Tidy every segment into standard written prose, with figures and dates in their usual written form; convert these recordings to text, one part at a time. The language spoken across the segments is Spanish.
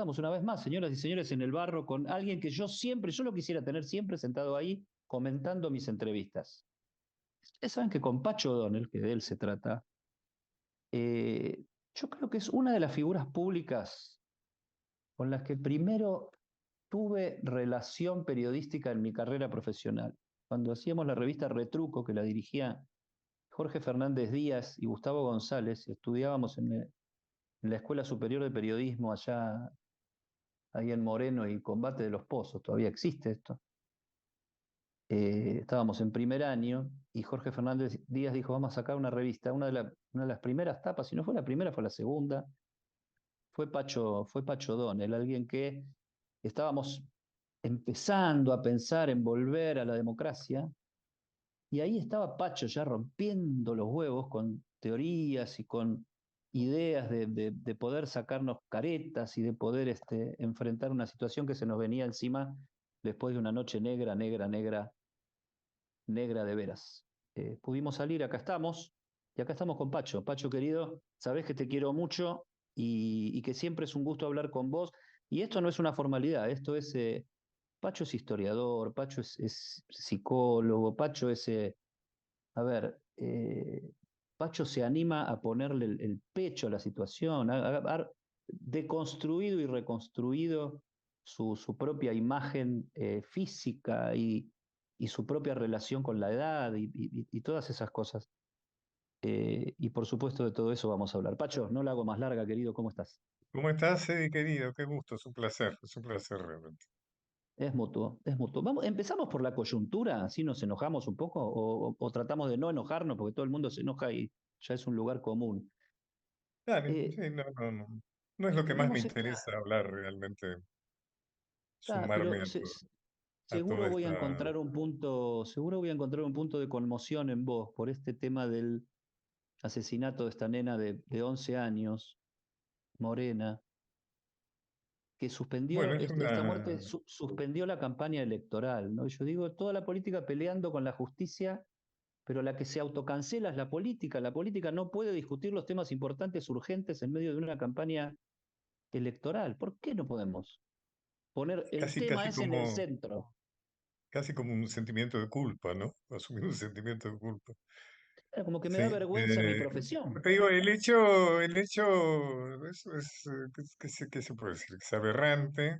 estamos una vez más, señoras y señores, en el barro con alguien que yo lo quisiera tener siempre sentado ahí comentando mis entrevistas. Ustedes saben que con Pacho O'Donnell, que de él se trata, eh, yo creo que es una de las figuras públicas con las que primero tuve relación periodística en mi carrera profesional. Cuando hacíamos la revista Retruco, que la dirigía Jorge Fernández Díaz y Gustavo González, estudiábamos en la Escuela Superior de Periodismo allá ahí en Moreno y Combate de los Pozos, todavía existe esto. Estábamos en primer año y Jorge Fernández Díaz dijo, vamos a sacar una revista, una de las primeras tapas, si no fue la primera, fue la segunda, fue Pacho O'Donnell, alguien que estábamos empezando a pensar en volver a la democracia, y ahí estaba Pacho ya rompiendo los huevos con teorías y con ideas de poder sacarnos caretas y de poder enfrentar una situación que se nos venía encima después de una noche negra, negra, negra, negra de veras. Pudimos salir, acá estamos, y acá estamos con Pacho. Pacho querido, sabés que te quiero mucho y que siempre es un gusto hablar con vos. Y esto no es una formalidad, esto es, Pacho es historiador, Pacho es psicólogo, Pacho es, a ver, Pacho se anima a ponerle el pecho a la situación, ha deconstruido y reconstruido su propia imagen física y su propia relación con la edad y todas esas cosas. Y por supuesto de todo eso vamos a hablar. Pacho, no la hago más larga, querido, ¿cómo estás? ¿Cómo estás, Eddie, querido? Qué gusto, es un placer realmente. Es mutuo, es mutuo. Vamos, empezamos por la coyuntura, así nos enojamos un poco, o tratamos de no enojarnos, porque todo el mundo se enoja y ya es un lugar común. Dale, Eh, sí, no, no, no. No es lo que más me tenemos esta, interesa hablar realmente, pero sumarme a seguro toda voy a esta. encontrar un punto, seguro voy a encontrar un punto de conmoción en vos por este tema del asesinato de esta nena de 11 años, Morena, que Bueno, suspendió, es esta muerte una. suspendió la campaña electoral, ¿no? Yo digo, toda la política peleando con la justicia, pero la que se autocancela es la política. La política no puede discutir los temas importantes, urgentes, en medio de una campaña electoral. ¿Por qué no podemos poner el Casi, tema casi ese en el como, centro? casi como un sentimiento de culpa, ¿no? Asumir un sentimiento de culpa. Como que me Sí. da vergüenza mi profesión. Te digo, el hecho, ¿qué se puede decir? Es aberrante,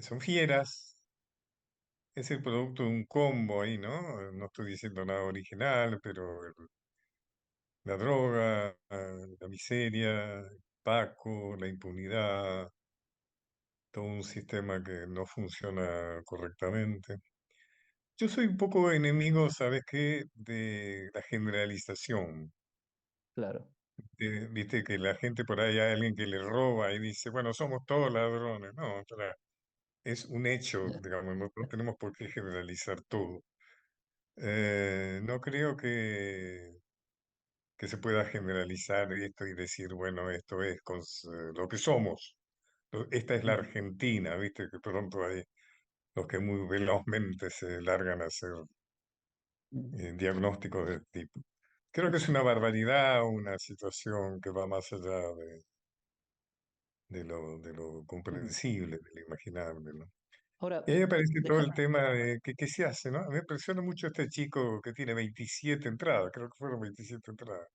son fieras, es el producto de un combo ahí, ¿no? No estoy diciendo nada original, pero la droga, la miseria, Paco, la impunidad, todo un sistema que no funciona correctamente. Yo soy un poco enemigo, ¿sabes qué?, de la generalización. Claro. Viste que la gente por ahí hay alguien que le roba y dice, bueno, somos todos ladrones. No, es un hecho, digamos, no, no tenemos por qué generalizar todo. No creo que se pueda generalizar esto y decir, bueno, esto es lo que somos. Esta es la Argentina, ¿viste? Que pronto hay los que muy velozmente se largan a hacer diagnósticos de este tipo. Creo que es una barbaridad, una situación que va más allá de lo comprensible, de lo imaginable, ¿no? Ahora, Y a mí me parece todo el déjame. tema de que se hace, ¿no? A mí me impresiona mucho este chico que tiene 27 entradas, creo que fueron 27 entradas.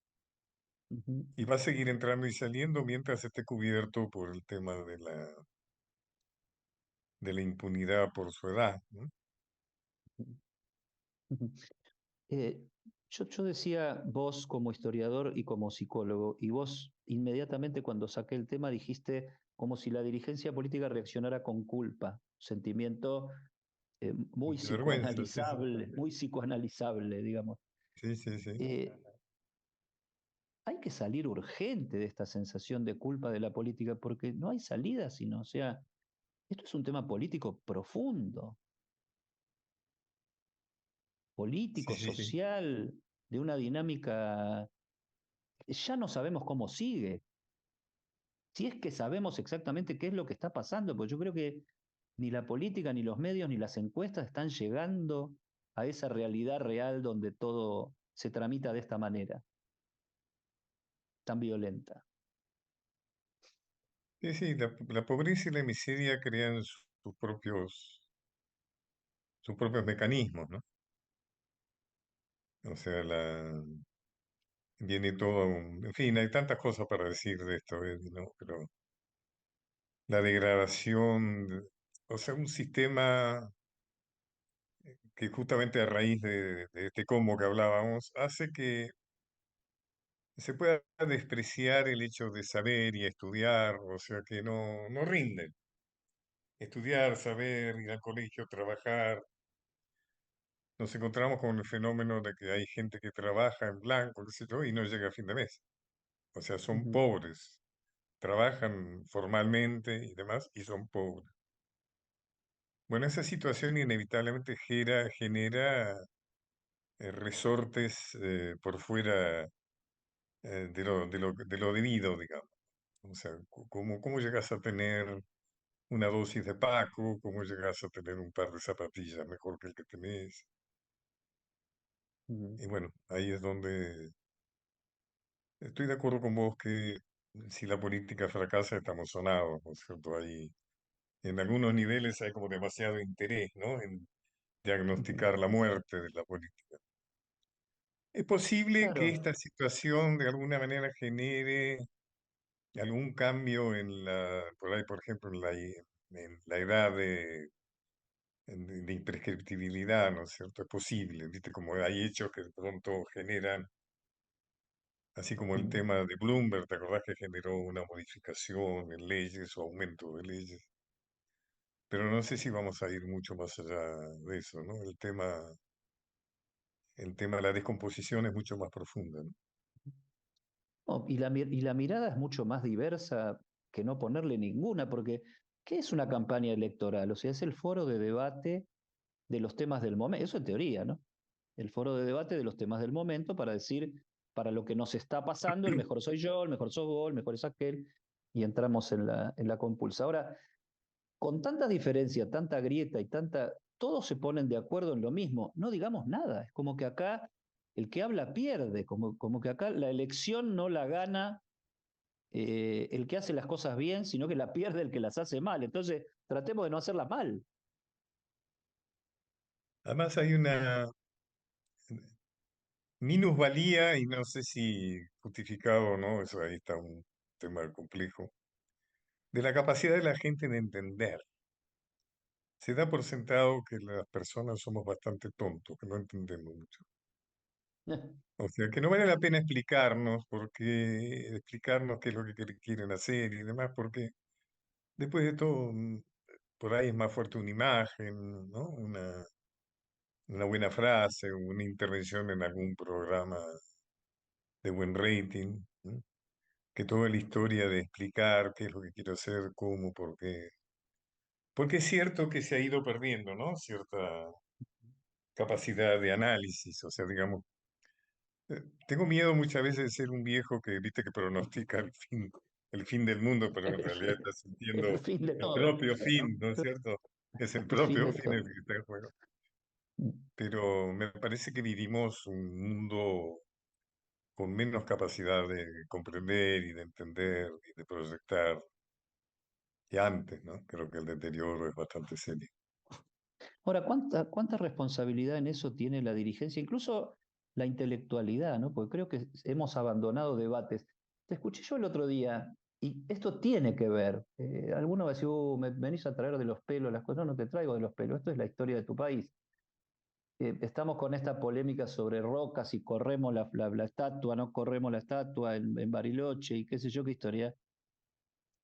Ujú, Y va a seguir entrando y saliendo mientras esté cubierto por el tema de la impunidad por su edad, ¿no? ujú. Eh, yo decía vos como historiador y como psicólogo, y vos inmediatamente cuando saqué el tema dijiste como si la dirigencia política reaccionara con culpa, sentimiento De vergüenza, sí, sí. muy psicoanalizable, digamos. Sí, sí, sí. Eh, hay que salir urgente de esta sensación de culpa de la política porque no hay salida sino, o sea, esto es un tema político profundo, Sí, político, sí, sí. social, de una dinámica, ya no sabemos cómo sigue, si es que sabemos exactamente qué es lo que está pasando, porque yo creo que ni la política, ni los medios, ni las encuestas están llegando a esa realidad real donde todo se tramita de esta manera, tan violenta. Sí, sí, la pobreza y la miseria crean sus propios mecanismos, ¿no? O sea, viene todo, en fin, hay tantas cosas para decir de esto, ¿no? Pero la degradación, o sea, un sistema que justamente a raíz de este combo que hablábamos, hace que se pueda despreciar el hecho de saber y estudiar, o sea, que no rinden. Estudiar, saber, ir al colegio, trabajar. Nos encontramos con el fenómeno de que hay gente que trabaja en blanco, qué sé yo, y no llega a fin de mes. O sea, son Ujú, pobres, trabajan formalmente y demás, y son pobres. Bueno, esa situación inevitablemente genera resortes por fuera de lo debido, digamos. O sea, ¿cómo llegas a tener una dosis de Paco? ¿Cómo llegas a tener un par de zapatillas mejor que el que tenés? ujú. Y bueno, ahí es donde estoy de acuerdo con vos que si la política fracasa estamos sonados, ¿no es cierto? Ahí en algunos niveles hay como demasiado interés, ¿no? En Ujú. diagnosticar la muerte de la política. ¿Es posible que Claro. esta situación de alguna manera genere algún cambio por ahí, por ejemplo, en la edad de imprescriptibilidad, ¿no es cierto? Es posible, ¿viste? Como hay hechos que de pronto generan, así como el Ujú. tema de Bloomberg, ¿te acordás que generó una modificación en leyes o aumento de leyes? Pero no sé si vamos a ir mucho más allá de eso, ¿no? El tema de la descomposición es mucho más profunda, ¿no? No, y la mirada es mucho más diversa que no ponerle ninguna, porque ¿qué es una campaña electoral? O sea, es el foro de debate de los temas del momento, eso en teoría, ¿no? El foro de debate de los temas del momento para decir, para lo que nos está pasando, el mejor soy yo, el mejor sos vos, el mejor es aquel, y entramos en la compulsa. Ahora, con tanta diferencia, tanta grieta y tanta, todos se ponen de acuerdo en lo mismo, no digamos nada, es como que acá el que habla pierde, como que acá la elección no la gana el que hace las cosas bien, sino que la pierde el que las hace mal. Entonces, tratemos de no hacerlas mal. Además hay una minusvalía, y no sé si justificado o no, eso ahí está un tema complejo, de la capacidad de la gente de entender. Se da por sentado que las personas somos bastante tontos, que no entendemos mucho. O sea, que no vale la pena explicarnos qué es lo que quieren hacer y demás, porque después de todo, por ahí es más fuerte una imagen, ¿no? Una buena frase, una intervención en algún programa de buen rating, ¿no? Que toda la historia de explicar qué es lo que quiero hacer, cómo, por qué. Porque es cierto que se ha ido perdiendo, ¿no? Cierta capacidad de análisis, o sea, digamos, tengo miedo muchas veces de ser un viejo que, viste, que pronostica el fin del mundo, pero en realidad está El sintiendo fin de el todo. propio fin, ¿no es cierto? Es el El fin propio de fin el todo. que está en juego. Pero me parece que vivimos un mundo con menos capacidad de comprender y de entender y de proyectar que antes, ¿no? Creo que el deterioro es bastante serio. Ahora, ¿cuánta responsabilidad en eso tiene la dirigencia? Incluso la intelectualidad, ¿no? Porque creo que hemos abandonado debates. Te escuché yo el otro día, y esto tiene que ver. Alguno va a decir, me venís a traer de los pelos las cosas. No, no te traigo de los pelos, esto es la historia de tu país. Estamos con esta polémica sobre Roca, si corremos la estatua, no corremos la estatua en Bariloche y qué sé yo qué historia.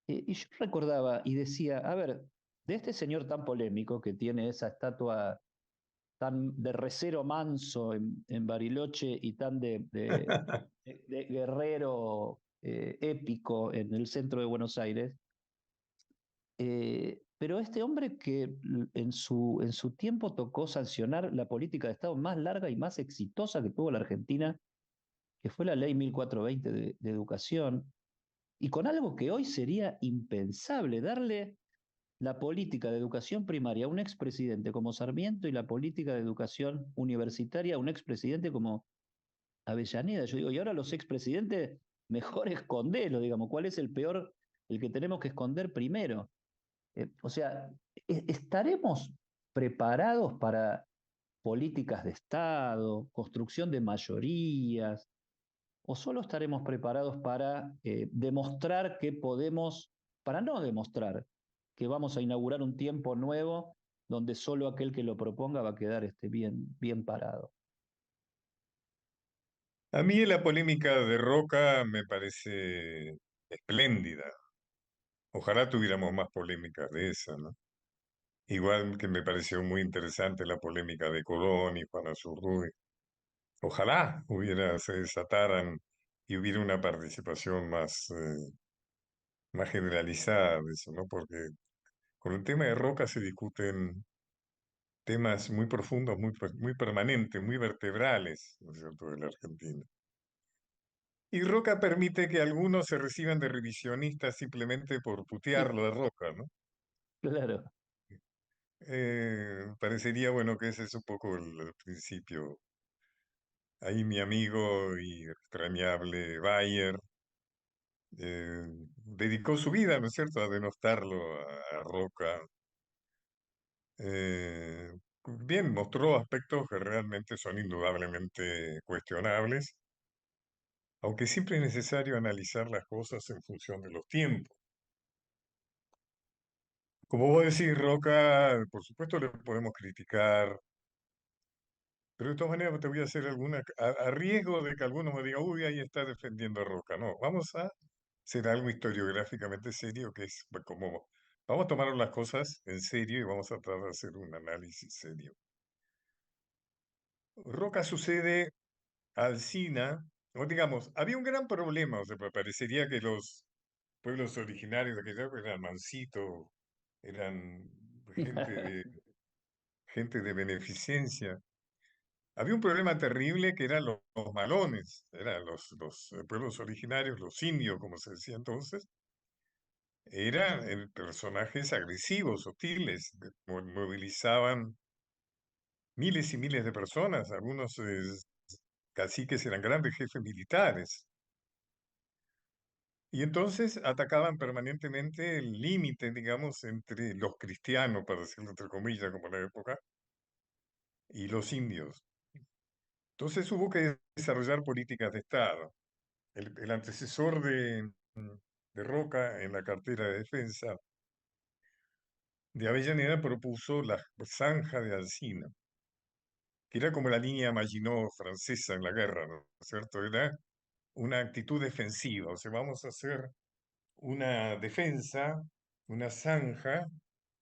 Y yo recordaba y decía, a ver, de este señor tan polémico que tiene esa estatua tan de recero manso en Bariloche y tan de guerrero épico en el centro de Buenos Aires, pero este hombre que en su tiempo tocó sancionar la política de Estado más larga y más exitosa que tuvo la Argentina, que fue la ley 1420 de educación, y con algo que hoy sería impensable, darle la política de educación primaria a un expresidente como Sarmiento y la política de educación universitaria a un expresidente como Avellaneda. Yo digo, y ahora los expresidentes, mejor escondelo, digamos, ¿cuál es el peor el que tenemos que esconder primero. O sea, ¿estaremos preparados para políticas de Estado, construcción de mayorías, o solo estaremos preparados para demostrar que podemos, para no demostrar que vamos a inaugurar un tiempo nuevo donde solo aquel que lo proponga va a quedar bien parado? A mí la polémica de Roca me parece espléndida. Ojalá tuviéramos más polémicas de esa, ¿no? Igual que me pareció muy interesante la polémica de Colón y Juana Zurduy. Ojalá se desataran y hubiera una participación más generalizada de eso, ¿no? Porque con el tema de Roca se discuten temas muy profundos, muy permanentes, muy vertebrales, ¿no es cierto?, de la Argentina. Y Roca permite que algunos se reciban de revisionistas simplemente por putearlo de Roca, ¿no? Claro, Parecería, bueno, que ese es un poco el principio. Ahí mi amigo y extrañable Bayer dedicó su vida, ¿no es cierto?, a denostarlo a Roca. Eh, Bien, mostró aspectos que realmente son indudablemente cuestionables, aunque siempre es necesario analizar las cosas en función de los tiempos. Como vos decís, Roca, por supuesto le podemos criticar, pero de todas maneras te voy a hacer a riesgo de que algunos me digan, uy, ahí está defendiendo a Roca. No, vamos a hacer algo historiográficamente serio, que es como, vamos a tomar las cosas en serio y vamos a tratar de hacer un análisis serio. Roca sucede a Alsina, o digamos, había un gran problema, o sea, parecería que los pueblos originarios de aquella época eran mansitos, eran gente de, gente de beneficencia. Había un problema terrible que eran los malones, eran los pueblos originarios, los indios, como se decía entonces, eran personajes agresivos, hostiles, que movilizaban miles y miles de personas, algunos caciques eran grandes jefes militares, y entonces atacaban permanentemente el límite, digamos, entre los cristianos, para decirlo entre comillas, como en la época, y los indios. Entonces hubo que desarrollar políticas de Estado. El antecesor de Roca en la cartera de defensa de Avellaneda propuso la zanja de Alcina, que era como la línea Maginot francesa en la guerra, ¿no es cierto? Era una actitud defensiva, o sea, vamos a hacer una defensa, una zanja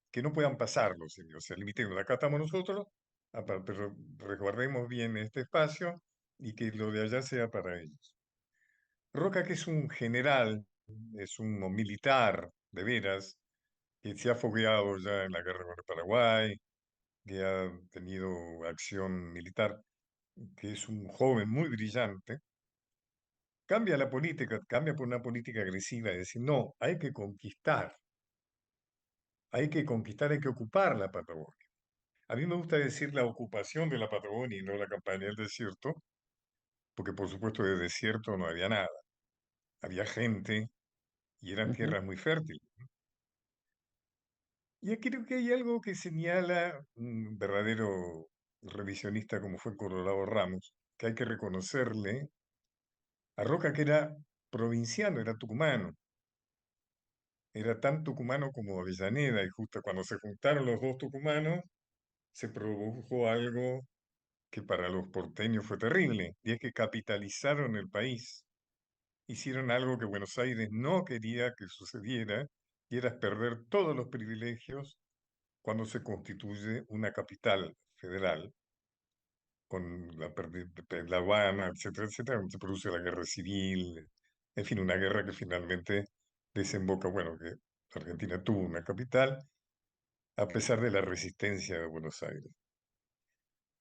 que no puedan pasar los indios, o sea, limitemos, acá estamos nosotros, pero resguardemos bien este espacio y que lo de allá sea para ellos. Roca, que es un general, es un militar, de veras, que se ha fogueado ya en la guerra con el Paraguay, que ha tenido acción militar, que es un joven muy brillante, cambia la política, cambia por una política agresiva, es decir, no, hay que ocupar la Patagonia. A mí me gusta decir la ocupación de la Patagonia y no la campaña del desierto, porque por supuesto de desierto no había nada, había gente y eran ujú, tierras muy fértiles. Y aquí creo que hay algo que señala un verdadero revisionista como fue Colorado Ramos, que hay que reconocerle a Roca, que era provinciano, era tucumano, era tan tucumano como Avellaneda, y justo cuando se juntaron los dos tucumanos, se produjo algo que para los porteños fue terrible, y es que capitalizaron el país. Hicieron algo que Buenos Aires no quería que sucediera, y era perder todos los privilegios cuando se constituye una capital federal, con la Habana, etcétera, etcétera, donde se produce la guerra civil, en fin, una guerra que finalmente desemboca, bueno, que Argentina tuvo una capital, a pesar de la resistencia de Buenos Aires.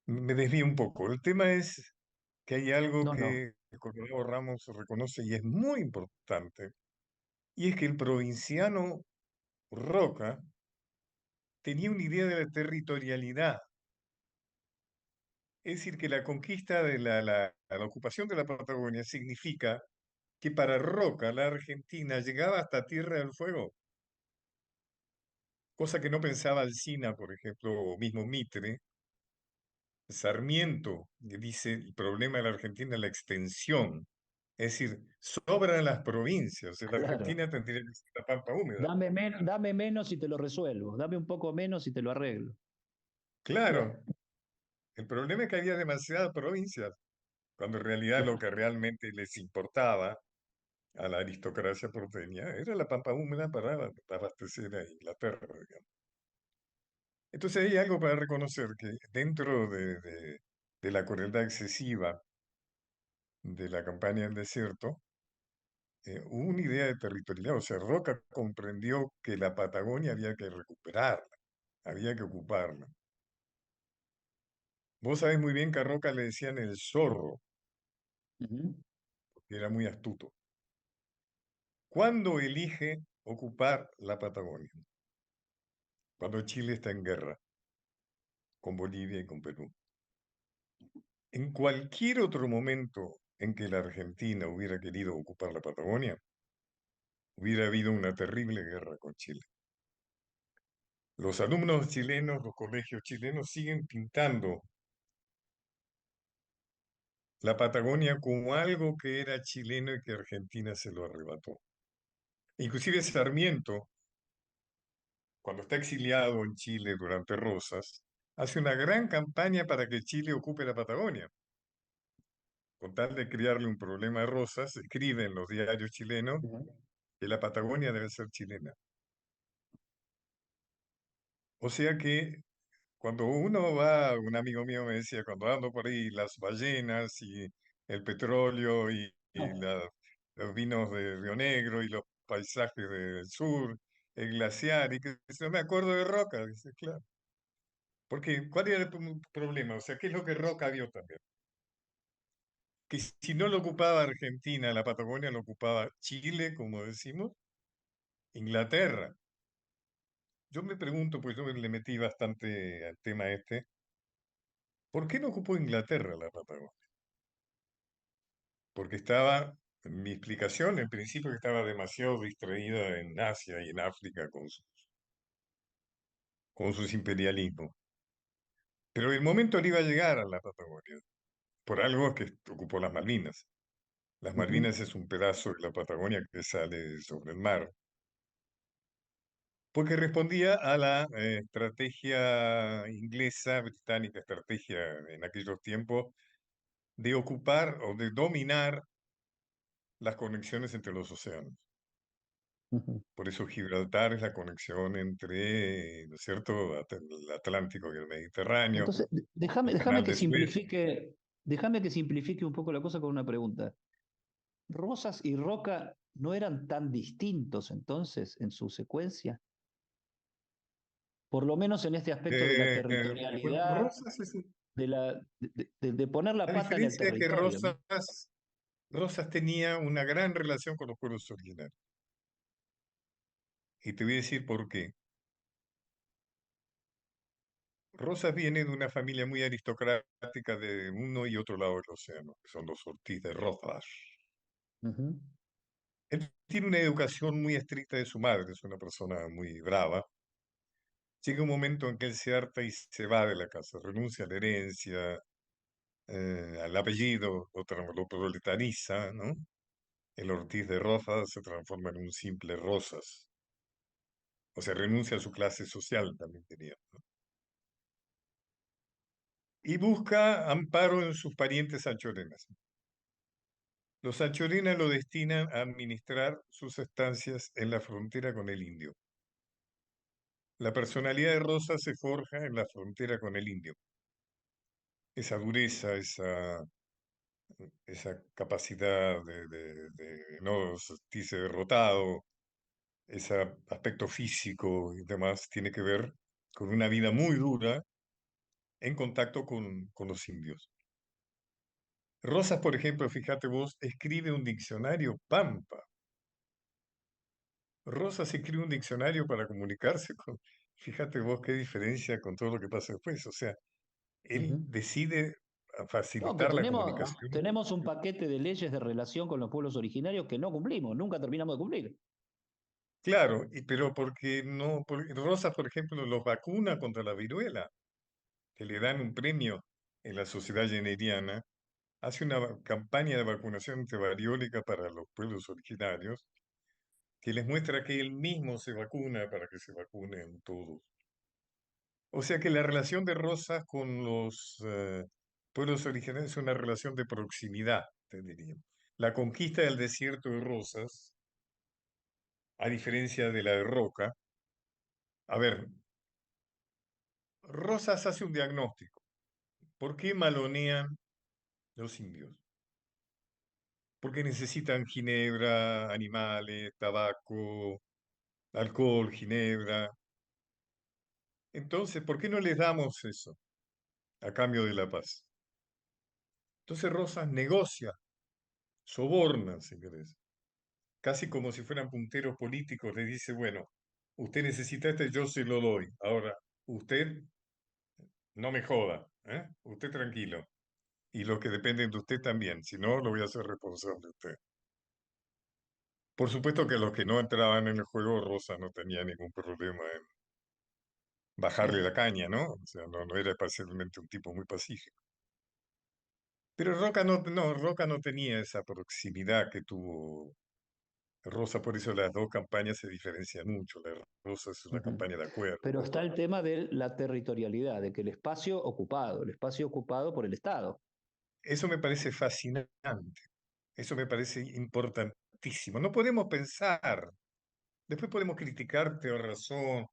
Me desvío un poco. El tema es que hay algo no, no, que Colorado Ramos reconoce y es muy importante, y es que el provinciano Roca tenía una idea de la territorialidad. Es decir, que la conquista de la ocupación de la Patagonia significa que para Roca la Argentina llegaba hasta Tierra del Fuego, cosa que no pensaba Alsina, por ejemplo, o mismo Mitre. Sarmiento que dice el problema de la Argentina es la extensión, es decir, sobran las provincias, la Claro. Argentina tendría que ser la pampa húmeda. Dame menos y te lo resuelvo. Dame un poco menos y te lo arreglo. Claro, Claro, el problema es que había demasiadas provincias, cuando en realidad lo claro. que realmente les importaba a la aristocracia porteña era la pampa húmeda para abastecer a Inglaterra, digamos. Entonces hay algo para reconocer que dentro de la crueldad excesiva de la campaña del desierto, hubo una idea de territorialidad. O sea, Roca comprendió que la Patagonia había que recuperarla, había que ocuparla. Vos sabés muy bien que a Roca le decían el zorro, Ujú, que era muy astuto. ¿Cuándo elige ocupar la Patagonia? Cuando Chile está en guerra con Bolivia y con Perú. En cualquier otro momento en que la Argentina hubiera querido ocupar la Patagonia, hubiera habido una terrible guerra con Chile. Los alumnos chilenos, los colegios chilenos siguen pintando la Patagonia como algo que era chileno y que Argentina se lo arrebató. Inclusive Sarmiento, cuando está exiliado en Chile durante Rosas, hace una gran campaña para que Chile ocupe la Patagonia. Con tal de crearle un problema a Rosas, escribe en los diarios chilenos ujú. que la Patagonia debe ser chilena. O sea que cuando uno va, un amigo mío me decía, cuando ando por ahí las ballenas y el petróleo los vinos de Río Negro y los paisajes del sur, el glaciar, y que no me acuerdo de Roca, dice, claro. Porque, ¿cuál era el problema? O sea, ¿qué es lo que Roca vio también? Que si no lo ocupaba Argentina, la Patagonia lo ocupaba Chile, como decimos, Inglaterra. Yo me pregunto, pues yo le metí bastante al tema este, ¿por qué no ocupó Inglaterra la Patagonia? Porque estaba, mi explicación en principio que estaba demasiado distraída en Asia y en África con sus imperialismos. Pero el momento le iba a llegar a la Patagonia, por algo que ocupó las Malvinas. Las Ujú, Malvinas es un pedazo de la Patagonia que sale sobre el mar, porque respondía a la estrategia inglesa, británica, estrategia en aquellos tiempos de ocupar o de dominar las conexiones entre los océanos. ujú. Por eso Gibraltar es la conexión entre, ¿no es cierto?, el Atlántico y el Mediterráneo, Entonces, el déjame canal que de Suez. déjame que simplifique un poco la cosa con una pregunta. ¿Rosas y Roca no eran tan distintos entonces en su secuencia? Por lo menos en este aspecto de la Bueno, territorialidad, Rosas es, de poner la la pata en el diferencia es que territorio, ¿no? Rosas tenía una gran relación con los pueblos originarios. Y te voy a decir por qué. Rosas viene de una familia muy aristocrática de uno y otro lado del océano, que son los Ortiz de Rozas. Ujú, Él tiene una educación muy estricta de su madre, es una persona muy brava. Llega un momento en que él se harta y se va de la casa, renuncia a la herencia, al apellido, lo proletariza, ¿no? El Ortiz de Rozas se transforma en un simple Rosas. O sea, renuncia a su clase social, también tenía, ¿no? Y busca amparo en sus parientes anchorenas. Los anchorenas lo destinan a administrar sus estancias en la frontera con el indio. La personalidad de Rosas se forja en la frontera con el indio. Esa dureza, esa capacidad de no sentirse derrotado, ese aspecto físico y demás, tiene que ver con una vida muy dura en contacto con los indios. Rosas, por ejemplo, fíjate vos, escribe un diccionario Pampa. Rosas escribe un diccionario para comunicarse con... Fíjate vos qué diferencia con todo lo que pasa después. O sea, él ujú. decide a No, que facilitar la tenemos, comunicación. tenemos un paquete de leyes de relación con los pueblos originarios que no cumplimos, nunca terminamos de cumplir. Claro, pero porque no, Rosas, por ejemplo, los vacuna contra la viruela, que le dan un premio en la sociedad lleneriana, hace una campaña de vacunación antivariólica para los pueblos originarios, que les muestra que él mismo se vacuna para que se vacunen todos. O sea que la relación de Rosas con los pueblos originarios es una relación de proximidad, te diría. La conquista del desierto de Rosas, a diferencia de la de Roca, a ver, Rosas hace un diagnóstico. ¿Por qué malonean los indios? Porque necesitan ginebra, animales, tabaco, alcohol, ginebra. Entonces, ¿por qué no les damos eso a cambio de la paz? Entonces Rosas negocia, soborna, si querés, casi como si fueran punteros políticos. Le dice, bueno, usted necesita este, yo se lo doy. Ahora, usted no me joda, ¿eh? Usted tranquilo. Y los que dependen de usted también, si no, lo voy a hacer responsable de usted. Por supuesto que los que no entraban en el juego, Rosa no tenía ningún problema en bajarle la caña, ¿no? O sea, no era parcialmente un tipo muy pacífico. Pero Roca no tenía esa proximidad que tuvo Rosa, por eso las dos campañas se diferencian mucho. La de Rosa es una Ujú. campaña de Pero acuerdo. está el tema de la territorialidad, de que el espacio ocupado por el Estado. Eso me parece fascinante, eso me parece importantísimo. No podemos pensar, después podemos criticar, tener razón,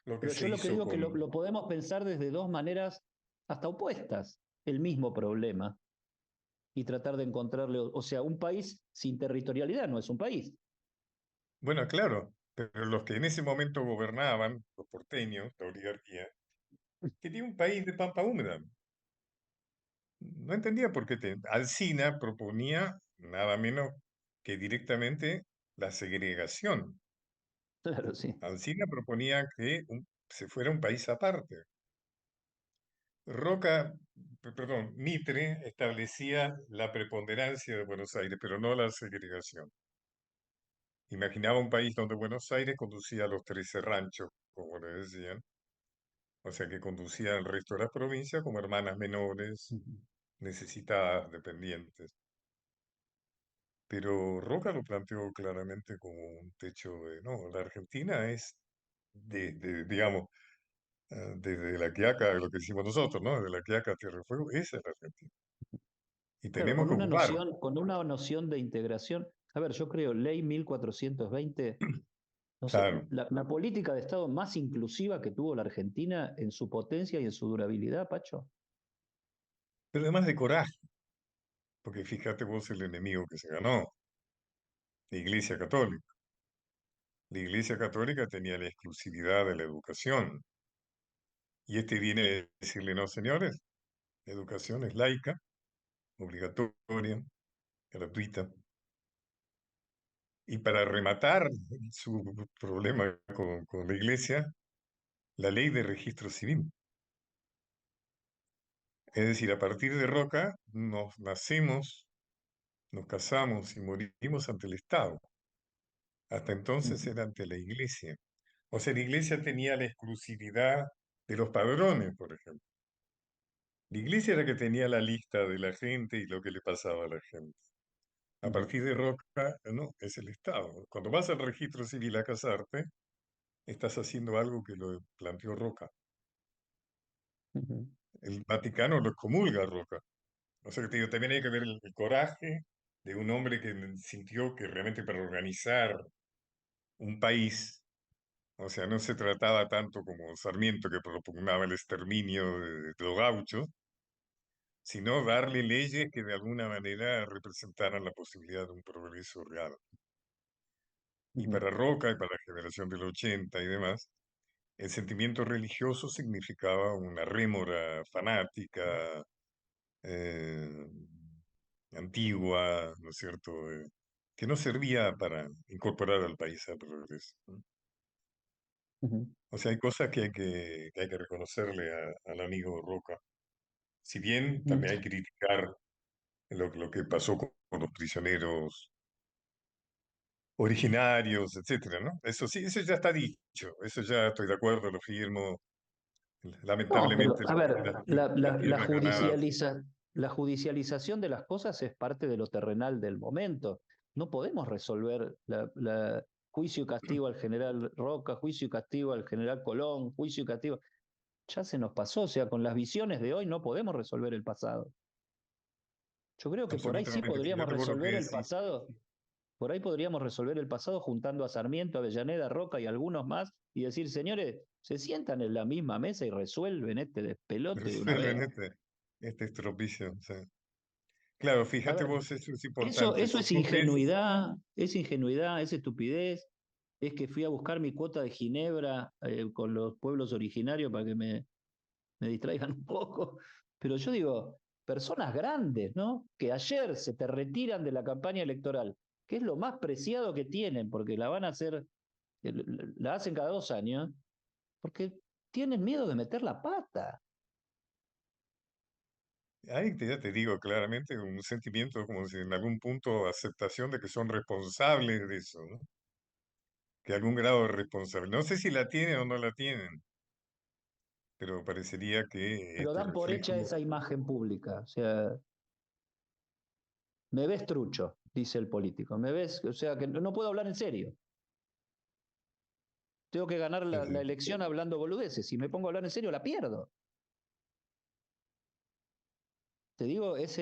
lo que Pero se yo lo que hizo digo es que con... lo podemos pensar desde dos maneras hasta opuestas, el mismo problema, y tratar de encontrarle, o sea, un país sin territorialidad no es un país. Bueno, claro, pero los que en ese momento gobernaban, los porteños, la oligarquía, quería un país de pampa húmeda. No entendía por qué Alsina proponía nada menos que directamente la segregación. Claro, sí. Alsina proponía que se fuera un país aparte. Mitre establecía la preponderancia de Buenos Aires, pero no la segregación. Imaginaba un país donde Buenos Aires conducía a los 13 ranchos, como le decían, o sea que conducía al resto de las provincias como hermanas menores, Ujú. necesitadas, dependientes. Pero Roca lo planteó claramente como un techo de, no, la Argentina es digamos, desde La Quiaca, lo que hicimos nosotros, ¿no? De La Quiaca a Tierra del Fuego, esa es la Argentina. Y Claro, tenemos que ocupar. con una noción de integración. A ver, yo creo, ley 1420, no sé, Claro, la política de Estado más inclusiva que tuvo la Argentina en su potencia y en su durabilidad, Pacho. pero además de coraje, porque fíjate vos el enemigo que se ganó, la Iglesia Católica. La Iglesia Católica tenía la exclusividad de la educación. Y este viene a decirle, no, señores, la educación es laica, obligatoria, gratuita. Y para rematar su problema con la Iglesia, la ley de registro civil. Es decir, a partir de Roca nos nacemos, nos casamos y morimos ante el Estado. Hasta entonces Ujú, era ante la Iglesia. O sea, la Iglesia tenía la exclusividad de los padrones, por ejemplo. La Iglesia era que tenía la lista de la gente y lo que le pasaba a la gente. A ujú, partir de Roca, no, es el Estado. Cuando vas al registro civil a casarte, estás haciendo algo que lo planteó Roca. ujú, El Vaticano lo excomulga a Roca. O sea que te digo, también hay que ver el coraje de un hombre que sintió que realmente para organizar un país, o sea, no se trataba tanto como Sarmiento que propugnaba el exterminio de los gauchos, sino darle leyes que de alguna manera representaran la posibilidad de un progreso real. Y ujú, para Roca y para la generación del 80 y demás, el sentimiento religioso significaba una rémora fanática, eh, antigua, ¿no es cierto?, que no servía para incorporar al país al progreso, ¿no? ujú. O sea, hay cosas que hay que reconocerle al amigo Roca. Si bien Ujú. también hay que criticar lo que pasó con los prisioneros originarios, etcétera, ¿no? Eso sí, eso ya está dicho, eso ya estoy de acuerdo, lo firmo. No, pero Lamentablemente a ver, las tierras ganadas. la judicialización de las cosas es parte de lo terrenal del momento. No podemos resolver juicio y castigo al general Roca, juicio y castigo al general Colón, juicio y castigo. Ya se nos pasó, o sea, con las visiones de hoy no podemos resolver el pasado. Yo creo que por ahí sí Absolutamente, podríamos fíjate vos lo que resolver el decís. pasado, por ahí podríamos resolver el pasado juntando a Sarmiento, Avellaneda, Roca y algunos más y decir, señores, se sientan en la misma mesa y resuelven este despelote de una Resuelven vez. este estropicio. O sea. Claro, A fíjate ver, vos, eso es eso, importante. eso Si vos ves, es ingenuidad, es estupidez, es que fui a buscar mi cuota de Ginebra con los pueblos originarios para que me distraigan un poco. Pero yo digo, personas grandes, ¿no? Que ayer se te retiran de la campaña electoral, que es lo más preciado que tienen, porque la van a hacer, la hacen cada 2 años, porque tienen miedo de meter la pata. ya te digo claramente, un sentimiento como si en algún punto aceptación de que son responsables de eso, ¿no? Que algún grado de responsabilidad. No sé si la tienen o no la tienen, pero parecería que Pero dan el por hecha fruto. esa imagen pública. O sea, me ves trucho, dice el político. Me ves, o sea, que no puedo hablar en serio. Tengo que ganar Sí, la sí. elección hablando boludeces. Si me pongo a hablar en serio, la pierdo. Te digo, es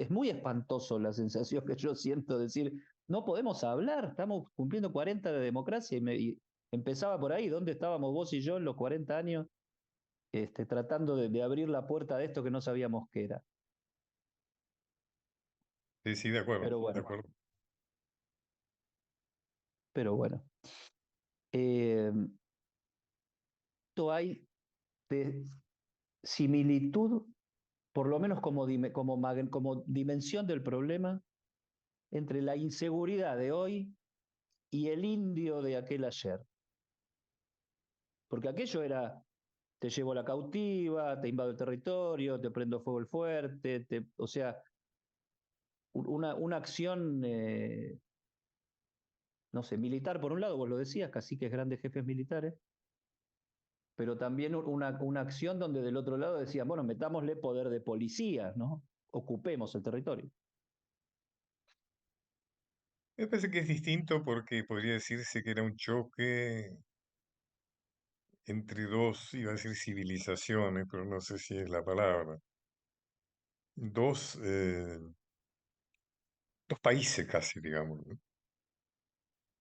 muy espantoso la sensación que yo siento de decir, no podemos hablar, estamos cumpliendo 40 de democracia y empezaba por ahí, ¿dónde estábamos vos y yo en los 40 años tratando de abrir la puerta de esto que no sabíamos qué era? Sí, sí, de acuerdo, Pero de bueno, acuerdo. pero bueno. Eh, esto hay de similitud, por lo menos como dimensión del problema, entre la inseguridad de hoy y el indio de aquel ayer. Porque aquello era, te llevo la cautiva, te invado el territorio, te prendo fuego el fuerte, o sea, una acción, no sé, militar por un lado, vos lo decías, caciques grandes jefes militares, pero también una acción donde del otro lado decían, bueno, metámosle poder de policía, ¿no? Ocupemos el territorio. Me parece que es distinto porque podría decirse que era un choque entre dos, iba a decir civilizaciones, pero no sé si es la palabra. Dos, dos países casi, digamos, ¿no?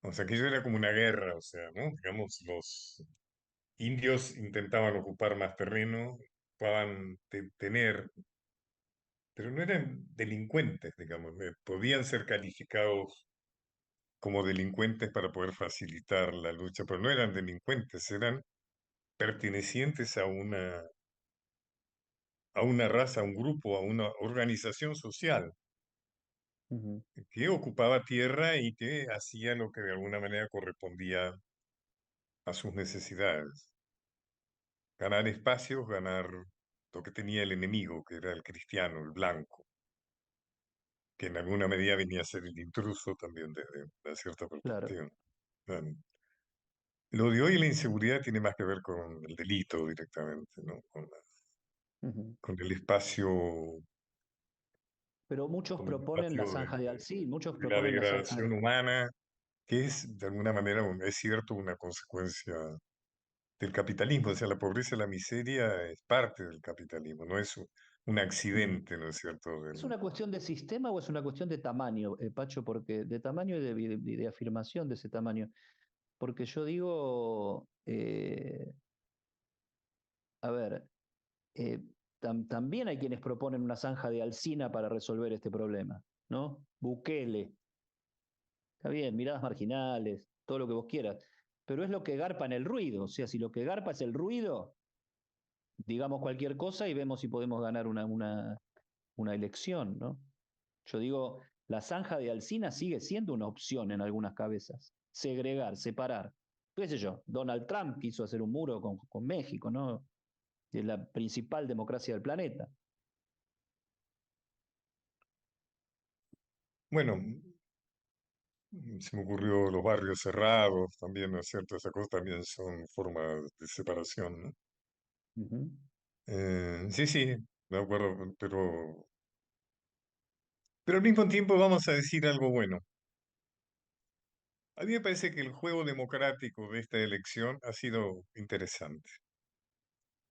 O sea, aquello era como una guerra, o sea, ¿no? Digamos, los indios intentaban ocupar más terreno, ocupaban tener, pero no eran delincuentes, digamos, podían ser calificados como delincuentes para poder facilitar la lucha, pero no eran delincuentes, eran pertenecientes a una raza, a un grupo, a una organización social Uh -huh. que ocupaba tierra y que hacía lo que de alguna manera correspondía a sus necesidades. Ganar espacios, ganar lo que tenía el enemigo, que era el cristiano, el blanco, que en alguna medida venía a ser el intruso también desde una cierta Claro. perspectiva. Lo de hoy, la inseguridad, tiene más que ver con el delito directamente, ¿no? Uh -huh. Con el espacio, Pero muchos con el proponen la espacio zanja de Alcil, muchos de la proponen la zanja degradación humana, que es de alguna manera, es cierto, una consecuencia del capitalismo. O sea, la pobreza y la miseria es parte del capitalismo, no es un uh -huh. accidente, ¿no es cierto? ¿Es una cuestión de sistema o es una cuestión de tamaño, Pacho? Porque de tamaño y de afirmación de ese tamaño. Porque yo digo, a ver, eh, también hay quienes proponen una zanja de Alsina para resolver este problema, ¿no? Bukele, está bien, miradas marginales, todo lo que vos quieras, pero es lo que garpa en el ruido. O sea, si lo que garpa es el ruido, digamos cualquier cosa y vemos si podemos ganar una elección, ¿no? Yo digo, la zanja de Alsina sigue siendo una opción en algunas cabezas. Segregar, separar. ¿Qué sé yo? Donald Trump quiso hacer un muro con México, ¿no? es la principal democracia del planeta. Bueno, se me ocurrió los barrios cerrados, también, ¿no es cierto? Esas cosas también son formas de separación, ¿no? Ujú. Sí, sí, de acuerdo, pero al mismo tiempo vamos a decir algo bueno. A mí me parece que el juego democrático de esta elección ha sido interesante.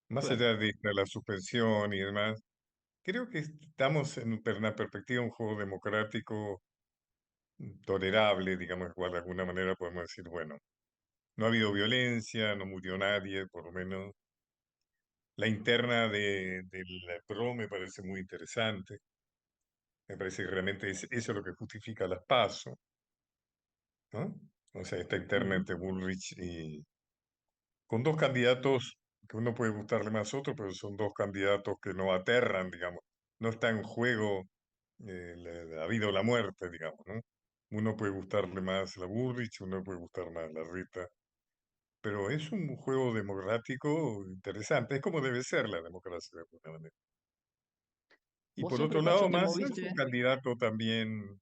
Más Bueno, allá de la suspensión y demás, creo que estamos en una perspectiva de un juego democrático tolerable, digamos, igual de alguna manera podemos decir, bueno, no ha habido violencia, no murió nadie, por lo menos. La interna del PRO me parece muy interesante. Me parece que realmente eso es lo que justifica las PASO, ¿no? O sea, esta interna ujú, entre Bullrich y, con dos candidatos que uno puede gustarle más a otro, pero son dos candidatos que no aterran, digamos. No está en juego la vida o la muerte, digamos, ¿no? Uno puede gustarle más la Bullrich, uno puede gustar más la Rita, pero es un juego democrático interesante, es como debe ser la democracia de alguna manera. Y vos por siempre, otro Pacho, lado, te Massa es un moviste. candidato también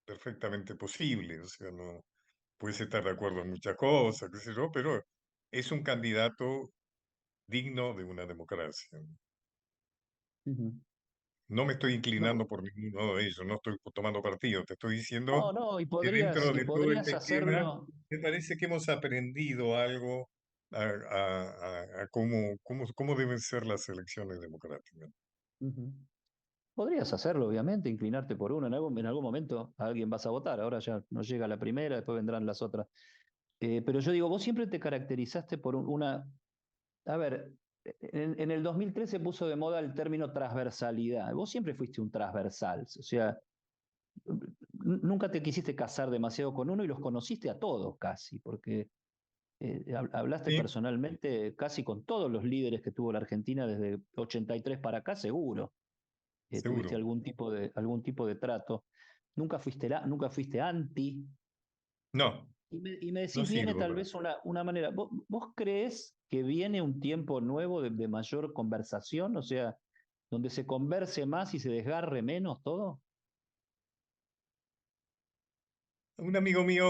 perfectamente posible, o sea, no puedes estar de acuerdo en muchas cosas, qué sé yo, pero es un candidato digno de una democracia. Ujú. No me estoy inclinando No, por ninguno de ellos, no estoy tomando partido, te estoy diciendo no, no, que dentro y de todo podrías este esquema, hacerlo. me parece que hemos aprendido algo a cómo deben ser las elecciones democráticas. Ujú. Podrías hacerlo, obviamente, inclinarte por uno. En algún momento a alguien vas a votar. Ahora ya no llega la primera, después vendrán las otras. Pero yo digo, vos siempre te caracterizaste por una. A ver, en el 2013 se puso de moda el término transversalidad. Vos siempre fuiste un transversal. O sea, nunca te quisiste casar demasiado con uno y los conociste a todos casi, porque hablaste Sí, personalmente casi con todos los líderes que tuvo la Argentina desde 83 para acá, seguro. Tuviste seguro. algún tipo de trato. Nunca fuiste anti. No, Y me no decís, viene sirvo tal para. vez una manera. ¿Vos crees que viene un tiempo nuevo de mayor conversación? O sea, donde se converse más y se desgarre menos todo. Un amigo mío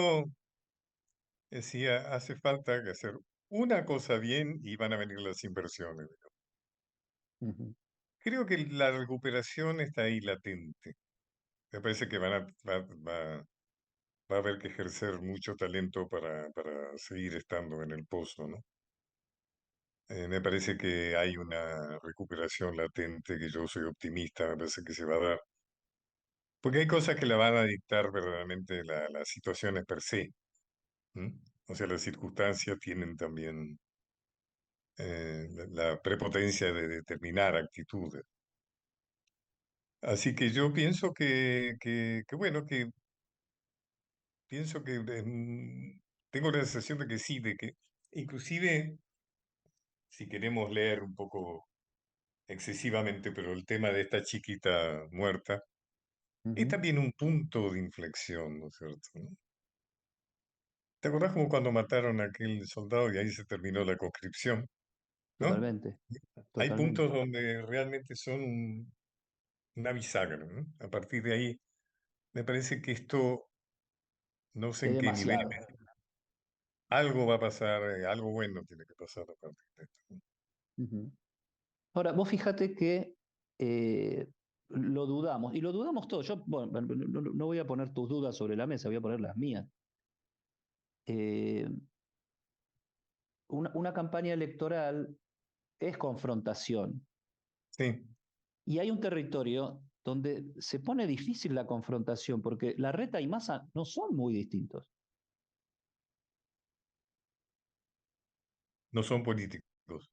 decía, hace falta que hacer una cosa bien y van a venir las inversiones. Ujú, Creo que la recuperación está ahí latente. Me parece que va a haber que ejercer mucho talento para seguir estando en el pozo, ¿no? Me parece que hay una recuperación latente, que yo soy optimista, me parece que se va a dar. Porque hay cosas que la van a dictar verdaderamente las situaciones per se. ¿M? O sea, las circunstancias tienen también la prepotencia de determinar actitudes. Así que yo pienso bueno, que pienso que tengo la sensación de que sí, de que inclusive si queremos leer un poco excesivamente, pero el tema de esta chiquita muerta es ujú. también un punto de inflexión, ¿no es cierto? ¿No? ¿Te acordás como cuando mataron a aquel soldado y ahí se terminó la conscripción? ¿No? Totalmente, Hay totalmente. puntos donde realmente son una bisagra, ¿no? A partir de ahí, me parece que esto, no sé Es en qué nivel, demasiado. algo va a pasar, algo bueno tiene que pasar a partir de esto, ¿no? Ujú. Ahora, vos fíjate que lo dudamos, y lo dudamos todos. Yo, bueno, no voy a poner tus dudas sobre la mesa, voy a poner las mías. Eh, una campaña electoral es confrontación. Sí, Y hay un territorio donde se pone difícil la confrontación, porque la Reta y Massa no son muy distintos. no son políticos.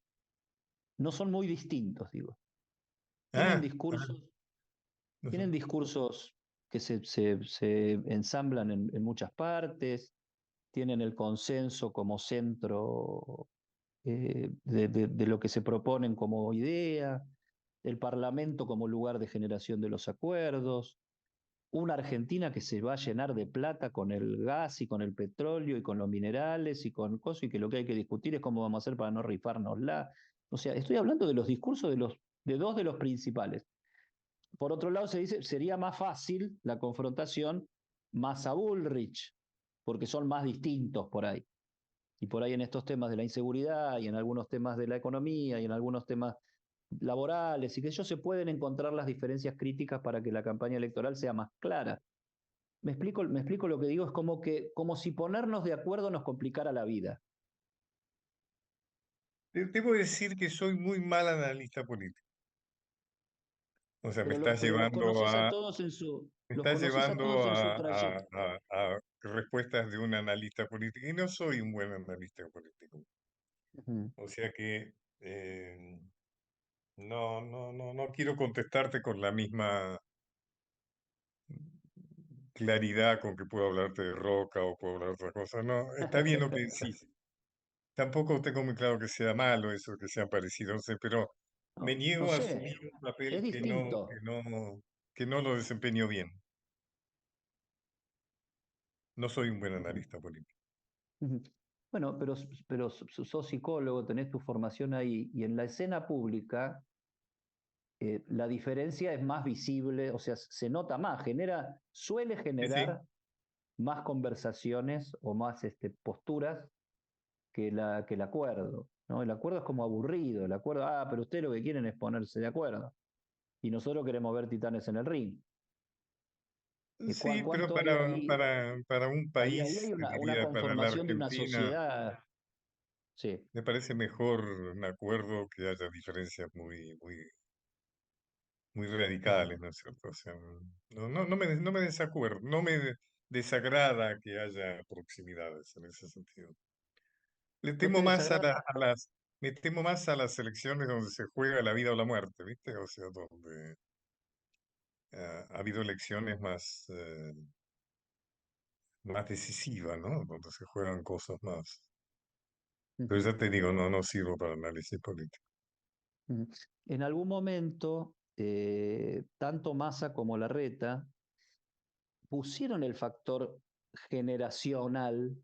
No son muy distintos, digo. Tienen Ah, discursos, no tienen son. discursos que se ensamblan en muchas partes, tienen el consenso como centro de lo que se proponen como idea, el Parlamento como lugar de generación de los acuerdos, una Argentina que se va a llenar de plata con el gas y con el petróleo y con los minerales y con cosas, y que lo que hay que discutir es cómo vamos a hacer para no rifárnosla. O sea, estoy hablando de los discursos de dos de los principales. Por otro lado, se dice, sería más fácil la confrontación Massa-Bullrich, porque son más distintos por ahí. Y por ahí en estos temas de la inseguridad y en algunos temas de la economía y en algunos temas laborales y que ellos se pueden encontrar las diferencias críticas para que la campaña electoral sea más clara. Me explico lo que digo, es como que, como si ponernos de acuerdo nos complicara la vida. Debo decir que soy muy mal analista político. O sea, Pero los conoces a todos me los estás conoces a llevando todos en su trayecto. a respuestas de un analista político y no soy un buen analista político. Ujú. O sea que no quiero contestarte con la misma claridad con que puedo hablarte de Roca o puedo hablar de otra cosa. No, está bien lo que decís. Tampoco tengo muy claro que sea malo eso, que sea parecido, no sé, pero me No, no niego a sé, asumir un papel es distinto. que no lo desempeño bien. No soy un buen analista político. Ujú. Bueno, pero sos psicólogo, tenés tu formación ahí, y en la escena pública la diferencia es más visible, o sea, se nota más, suele Sí, sí. generar más conversaciones o más posturas que el acuerdo, ¿no? El acuerdo es como aburrido, el acuerdo, pero ustedes lo que quieren es ponerse de acuerdo, y nosotros queremos ver titanes en el ring. Sí, pero ¿Cuánto hay ahí? para un Ahí país, hay te una diría para la conformación de una Argentina, sociedad, sí. me parece mejor un acuerdo que haya diferencias muy radicales, ¿no es cierto? O sea, no me desacuerdo, desagrada que haya proximidades en ese sentido. Le ¿No te temo más desagrada? me temo más a las elecciones donde se juega la vida o la muerte, ¿viste? O sea, donde ha habido elecciones más decisivas, ¿no? Donde se juegan cosas más. Pero Ujú, ya te digo, no sirvo para análisis político. ujú. En algún momento, tanto Massa como Larreta pusieron el factor generacional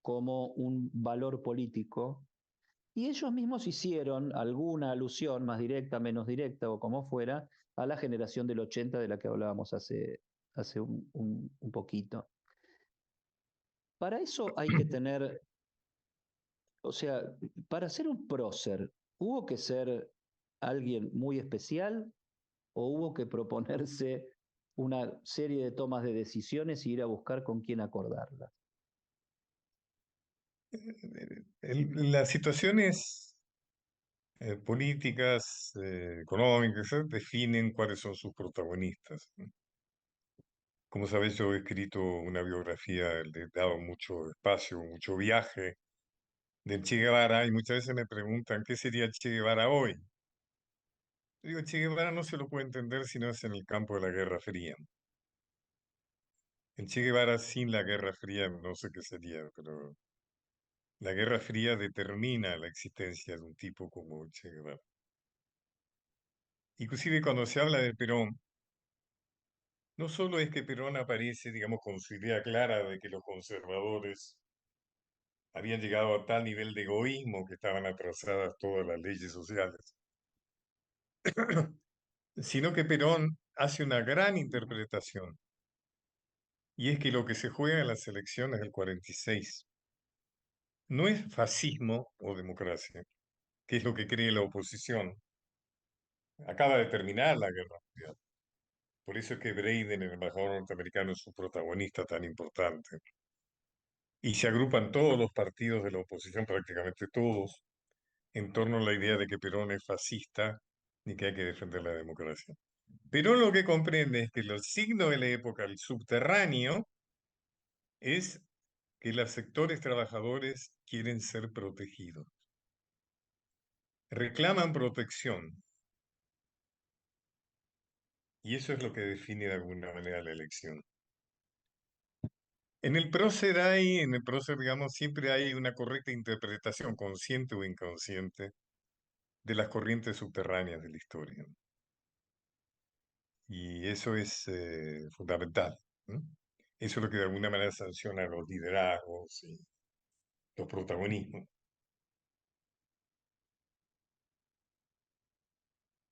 como un valor político y ellos mismos hicieron alguna alusión, más directa, menos directa o como fuera, a la generación del 80 de la que hablábamos hace un poquito. Para eso hay que tener, o sea, para ser un prócer, ¿hubo que ser alguien muy especial o hubo que proponerse una serie de tomas de decisiones y ir a buscar con quién acordarlas? Las situaciones políticas, económicas, definen cuáles son sus protagonistas, ¿no? Como sabes, yo he escrito una biografía, le he dado mucho espacio, mucho viaje del Che Guevara y muchas veces me preguntan qué sería el Che Guevara hoy. Digo, Che Guevara no se lo puede entender si no es en el campo de la Guerra Fría. El Che Guevara sin la Guerra Fría no sé qué sería, pero la Guerra Fría determina la existencia de un tipo como el Che Guevara. Inclusive cuando se habla de Perón, no solo es que Perón aparece, digamos, con su idea clara de que los conservadores habían llegado a tal nivel de egoísmo que estaban atrasadas todas las leyes sociales, sino que Perón hace una gran interpretación, y es que lo que se juega en las elecciones del 46 no es fascismo o democracia, que es lo que cree la oposición. Acaba de terminar la Guerra Mundial. Por eso es que Braden, el embajador norteamericano, es un protagonista tan importante. Y se agrupan todos los partidos de la oposición, prácticamente todos, en torno a la idea de que Perón es fascista y que hay que defender la democracia. Perón lo que comprende es que el signo de la época, el subterráneo, es que los sectores trabajadores quieren ser protegidos, reclaman protección, y eso es lo que define de alguna manera la elección. En el prócer, digamos, siempre hay una correcta interpretación, consciente o inconsciente, de las corrientes subterráneas de la historia. Y eso es fundamental, ¿no? Eso es lo que de alguna manera sanciona los liderazgos y los protagonismos.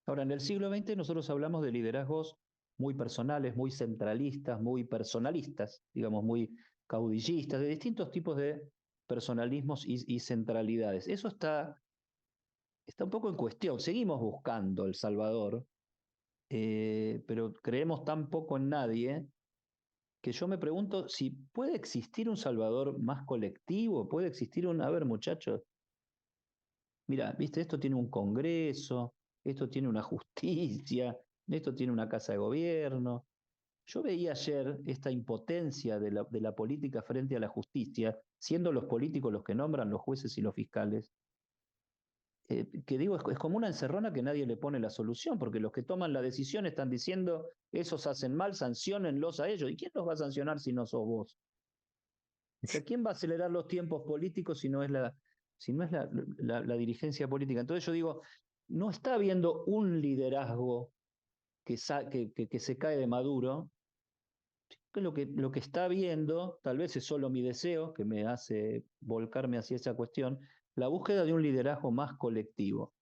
Ahora, en el siglo XX nosotros hablamos de liderazgos muy personales, muy centralistas, muy personalistas, digamos, muy caudillistas, de distintos tipos de personalismos y centralidades. Eso está un poco en cuestión. Seguimos buscando El Salvador, pero creemos tan poco en nadie que yo me pregunto si puede existir un Salvador más colectivo, puede existir un, a ver muchachos, mira, viste, esto tiene un Congreso, esto tiene una justicia, esto tiene una casa de gobierno. Yo veía ayer esta impotencia de la política frente a la justicia, siendo los políticos los que nombran los jueces y los fiscales, que digo, es como una encerrona que nadie le pone la solución, porque los que toman la decisión están diciendo, esos hacen mal, sancionenlos a ellos. ¿Y quién los va a sancionar si no sos vos? O sea, ¿quién va a acelerar los tiempos políticos si no es si no es la dirigencia política? Entonces yo digo, no está habiendo un liderazgo que se cae de Maduro, que lo que está habiendo, tal vez es solo mi deseo, que me hace volcarme hacia esa cuestión, la búsqueda de un liderazgo más colectivo.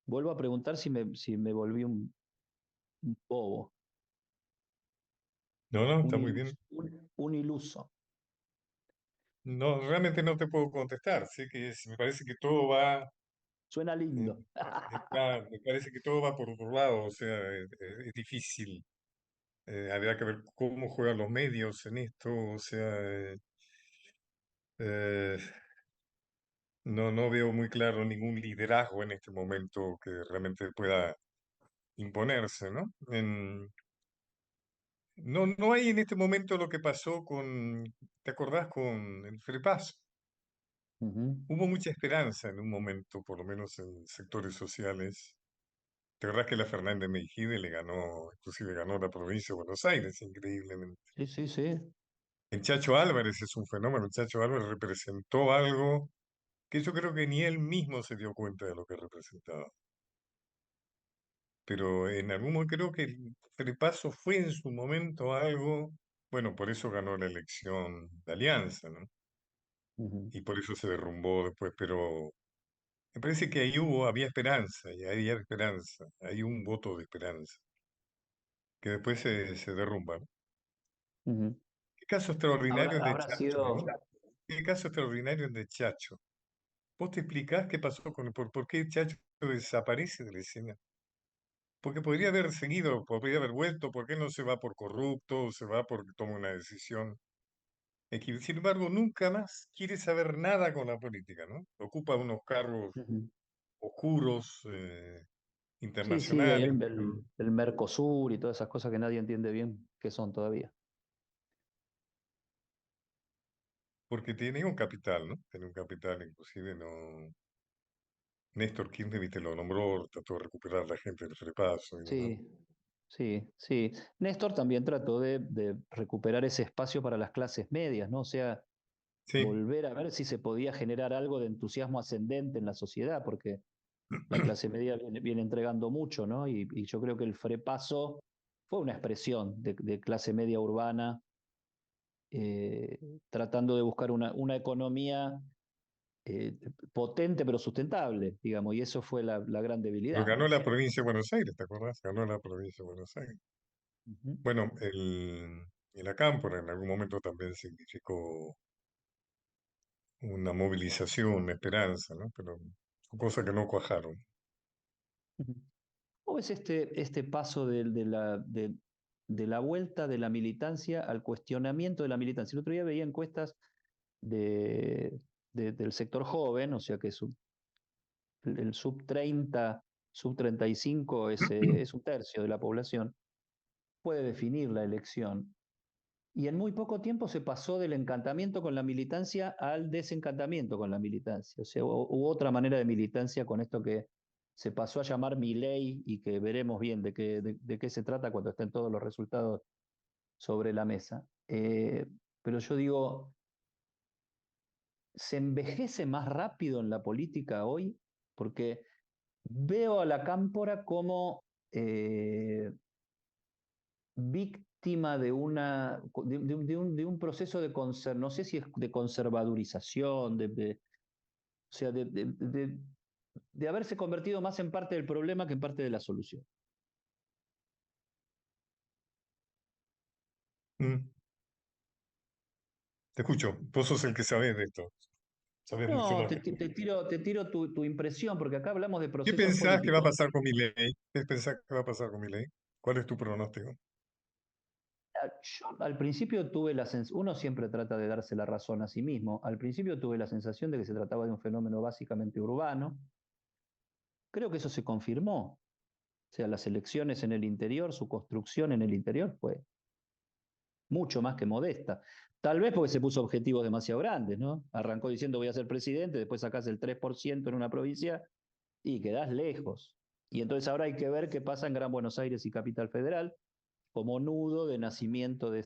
Vuelvo a preguntar si me volví un bobo, No, no, está muy bien. un iluso. No, realmente no te puedo contestar. Sé que me parece que todo va, Suena eh, lindo. me parece que todo va por otro lado. O sea, es difícil. Habrá que ver cómo juegan los medios en esto. O sea, eh, no veo muy claro ningún liderazgo en este momento que realmente pueda imponerse, ¿no? No hay en este momento lo que pasó ¿te acordás con el Frepaso? Ujú. Hubo mucha esperanza en un momento, por lo menos en sectores sociales. ¿Te acordás que la Fernández Meijide le ganó, inclusive ganó la provincia de Buenos Aires, increíblemente? Sí, sí, sí. El Chacho Álvarez es un fenómeno. El Chacho Álvarez representó algo que yo creo que ni él mismo se dio cuenta de lo que representaba. Pero en algún momento creo que el Frepaso fue en su momento algo, bueno, por eso ganó la elección de Alianza, ¿no? Ujú, Y por eso se derrumbó después, pero me parece que ahí había esperanza, y había esperanza, hay un voto de esperanza, que después se derrumba, ¿no? ujú. ¿Qué caso extraordinario el de Habrá Chacho, sido. ¿no? ¿Qué caso extraordinario el de Chacho? ¿Vos te explicás qué pasó por qué Chacho desaparece de la escena? Porque podría haber seguido, podría haber vuelto, ¿por qué no se va por corrupto, se va porque toma una decisión? Sin embargo, nunca más quiere saber nada con la política, ¿no? Ocupa unos cargos Ujú. oscuros, Sí, sigue ahí internacionales, el Mercosur y todas esas cosas que nadie entiende bien qué son todavía. porque tiene un capital, ¿no? Tiene un capital, inclusive no. Néstor Kirchner, viste, lo nombró, trató de recuperar la gente del Frepaso y demás. Sí, sí, sí. Néstor también trató de recuperar ese espacio para las clases medias, ¿no? O sea, Sí, volver a ver si se podía generar algo de entusiasmo ascendente en la sociedad, porque la clase media viene entregando mucho, ¿no? Y yo creo que el Frepaso fue una expresión de clase media urbana, eh, tratando de buscar una economía eh, potente pero sustentable, digamos, y eso fue la gran pero debilidad. ganó la provincia de Buenos Aires, ¿te acuerdas? Ganó la provincia de Buenos Aires. Ujú, Bueno, el Acámpora en algún momento también significó una movilización, una esperanza, ¿no? Pero son cosas que no cuajaron. ujú. ¿Cómo es este paso de la vuelta de la militancia al cuestionamiento de la militancia? El otro día veía encuestas de, del sector joven, o sea que el sub 30, sub 35 es un tercio de la población, puede definir la elección. Y en muy poco tiempo se pasó del encantamiento con la militancia al desencantamiento con la militancia. O sea, hubo otra manera de militancia con esto que se pasó a llamar mi ley y que veremos bien de qué se trata cuando estén todos los resultados sobre la mesa. Pero yo digo, se envejece más rápido en la política hoy porque veo a la cámpora como víctima de un proceso no sé si es de conservadurización, o sea, de haberse convertido más en parte del problema que en parte de la solución. Mm, te escucho, vos sos el que sabés de esto, sabés mucho No, más que yo. te tiro tu impresión, porque acá hablamos de ¿Qué procesos pensás que va a políticos. pasar con mi ley? ¿Qué pensás que va a pasar con mi ley? ¿Cuál es tu pronóstico? Yo al principio tuve la sensación, uno siempre trata de darse la razón a sí mismo, al principio tuve la sensación de que se trataba de un fenómeno básicamente urbano, creo que eso se confirmó, o sea, las elecciones en el interior, su construcción en el interior fue mucho más que modesta. Tal vez porque se puso objetivos demasiado grandes, ¿no? Arrancó diciendo voy a ser presidente, después sacás el 3% en una provincia y quedás lejos. Y entonces ahora hay que ver qué pasa en Gran Buenos Aires y Capital Federal como nudo de nacimiento de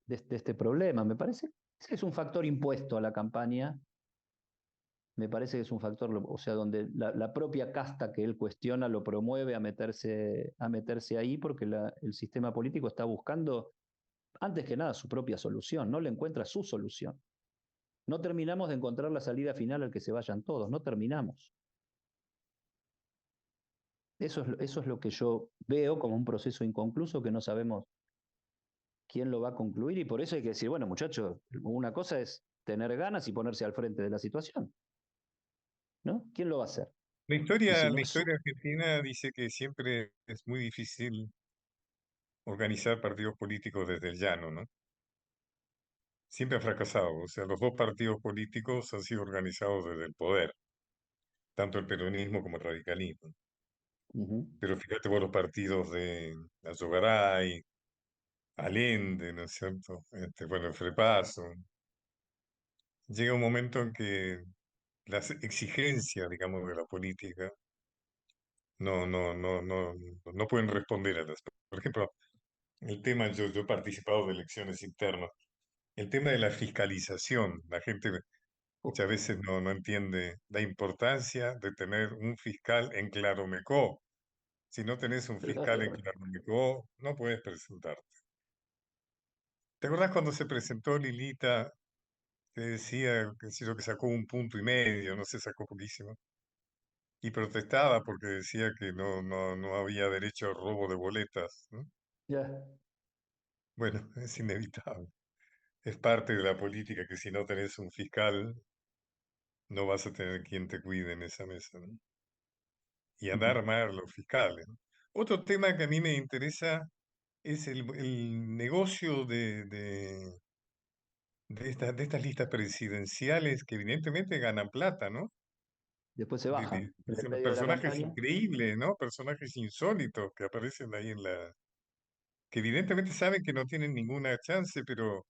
este problema. Me parece que es un factor impuesto a la campaña, me parece que es un factor, o sea, donde la propia casta que él cuestiona lo promueve a meterse ahí porque el sistema político está buscando, antes que nada, su propia solución, no le encuentra su solución. No terminamos de encontrar la salida final al que se vayan todos, no terminamos. Eso es lo que yo veo como un proceso inconcluso que no sabemos quién lo va a concluir y por eso hay que decir, bueno, muchachos, una cosa es tener ganas y ponerse al frente de la situación, ¿no? ¿Quién lo va a hacer? Y si La no es su... historia argentina dice que siempre es muy difícil organizar partidos políticos desde el llano, ¿no? Siempre ha fracasado. O sea, los dos partidos políticos han sido organizados desde el poder, tanto el peronismo como el radicalismo. Ujú. Pero fíjate vos los partidos de Alzogaray, Allende, ¿no es cierto? Bueno, el Frepaso. Llega un momento en que las exigencias, digamos, de la política no pueden responder a las. Por ejemplo, el tema, yo he participado de elecciones internas, el tema de la fiscalización. La gente muchas veces no entiende la importancia de tener un fiscal en Claromecó. Si no tenés un fiscal en Claro. Claromecó, no puedes presentarte. ¿Te acordás cuando se presentó Lilita, que decía que, sí, lo que sacó 1,5 puntos, no se sacó poquísimo? Y protestaba porque decía que no había derecho al robo de boletas, ¿no? Ya. Bueno, es inevitable. Es parte de la política que si no tenés un fiscal, no vas a tener quien te cuide en esa mesa, ¿no? Y andar a Ujú. armar los fiscales, ¿no? Otro tema que a mí me interesa es el negocio de estas listas presidenciales que evidentemente ganan plata, ¿no? Después se bajan en el Son medio de la personajes campaña. increíbles, ¿no? Personajes insólitos que aparecen ahí que evidentemente saben que no tienen ninguna chance, pero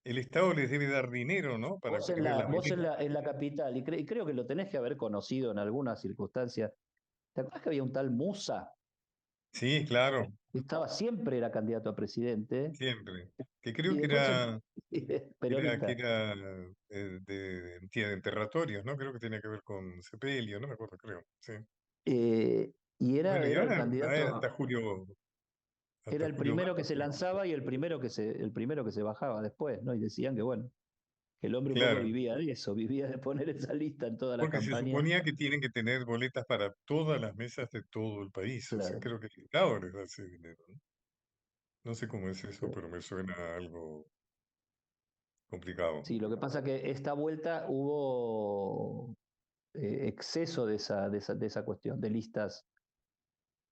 el Estado les debe dar dinero, ¿no? Para cubrir las Vos boletas. en la capital, y creo que lo tenés que haber conocido en alguna circunstancia. ¿Te acuerdas que había un tal Musa? Sí, claro, Que estaba siempre era candidato a presidente siempre. Que creo y que después que peronista. era de enterratorios, ¿no? Creo que tenía que ver con sepelio, no me acuerdo, creo. Sí. Y Bueno, y era el ahora candidato, hasta era el Julio primero que Massa. se lanzaba y el primero que se bajaba después, ¿no? Y decían que bueno, que el hombre un poco Claro, vivía de eso, vivía de poner esa lista en todas las porque se campañas. suponía que tienen que tener boletas para todas las mesas de todo el país. O sea, Claro. creo que el Estado les da ese dinero, ¿no? No sé cómo es eso, pero me suena a algo complicado. Sí, lo que pasa que esta vuelta hubo exceso de esa cuestión, de listas,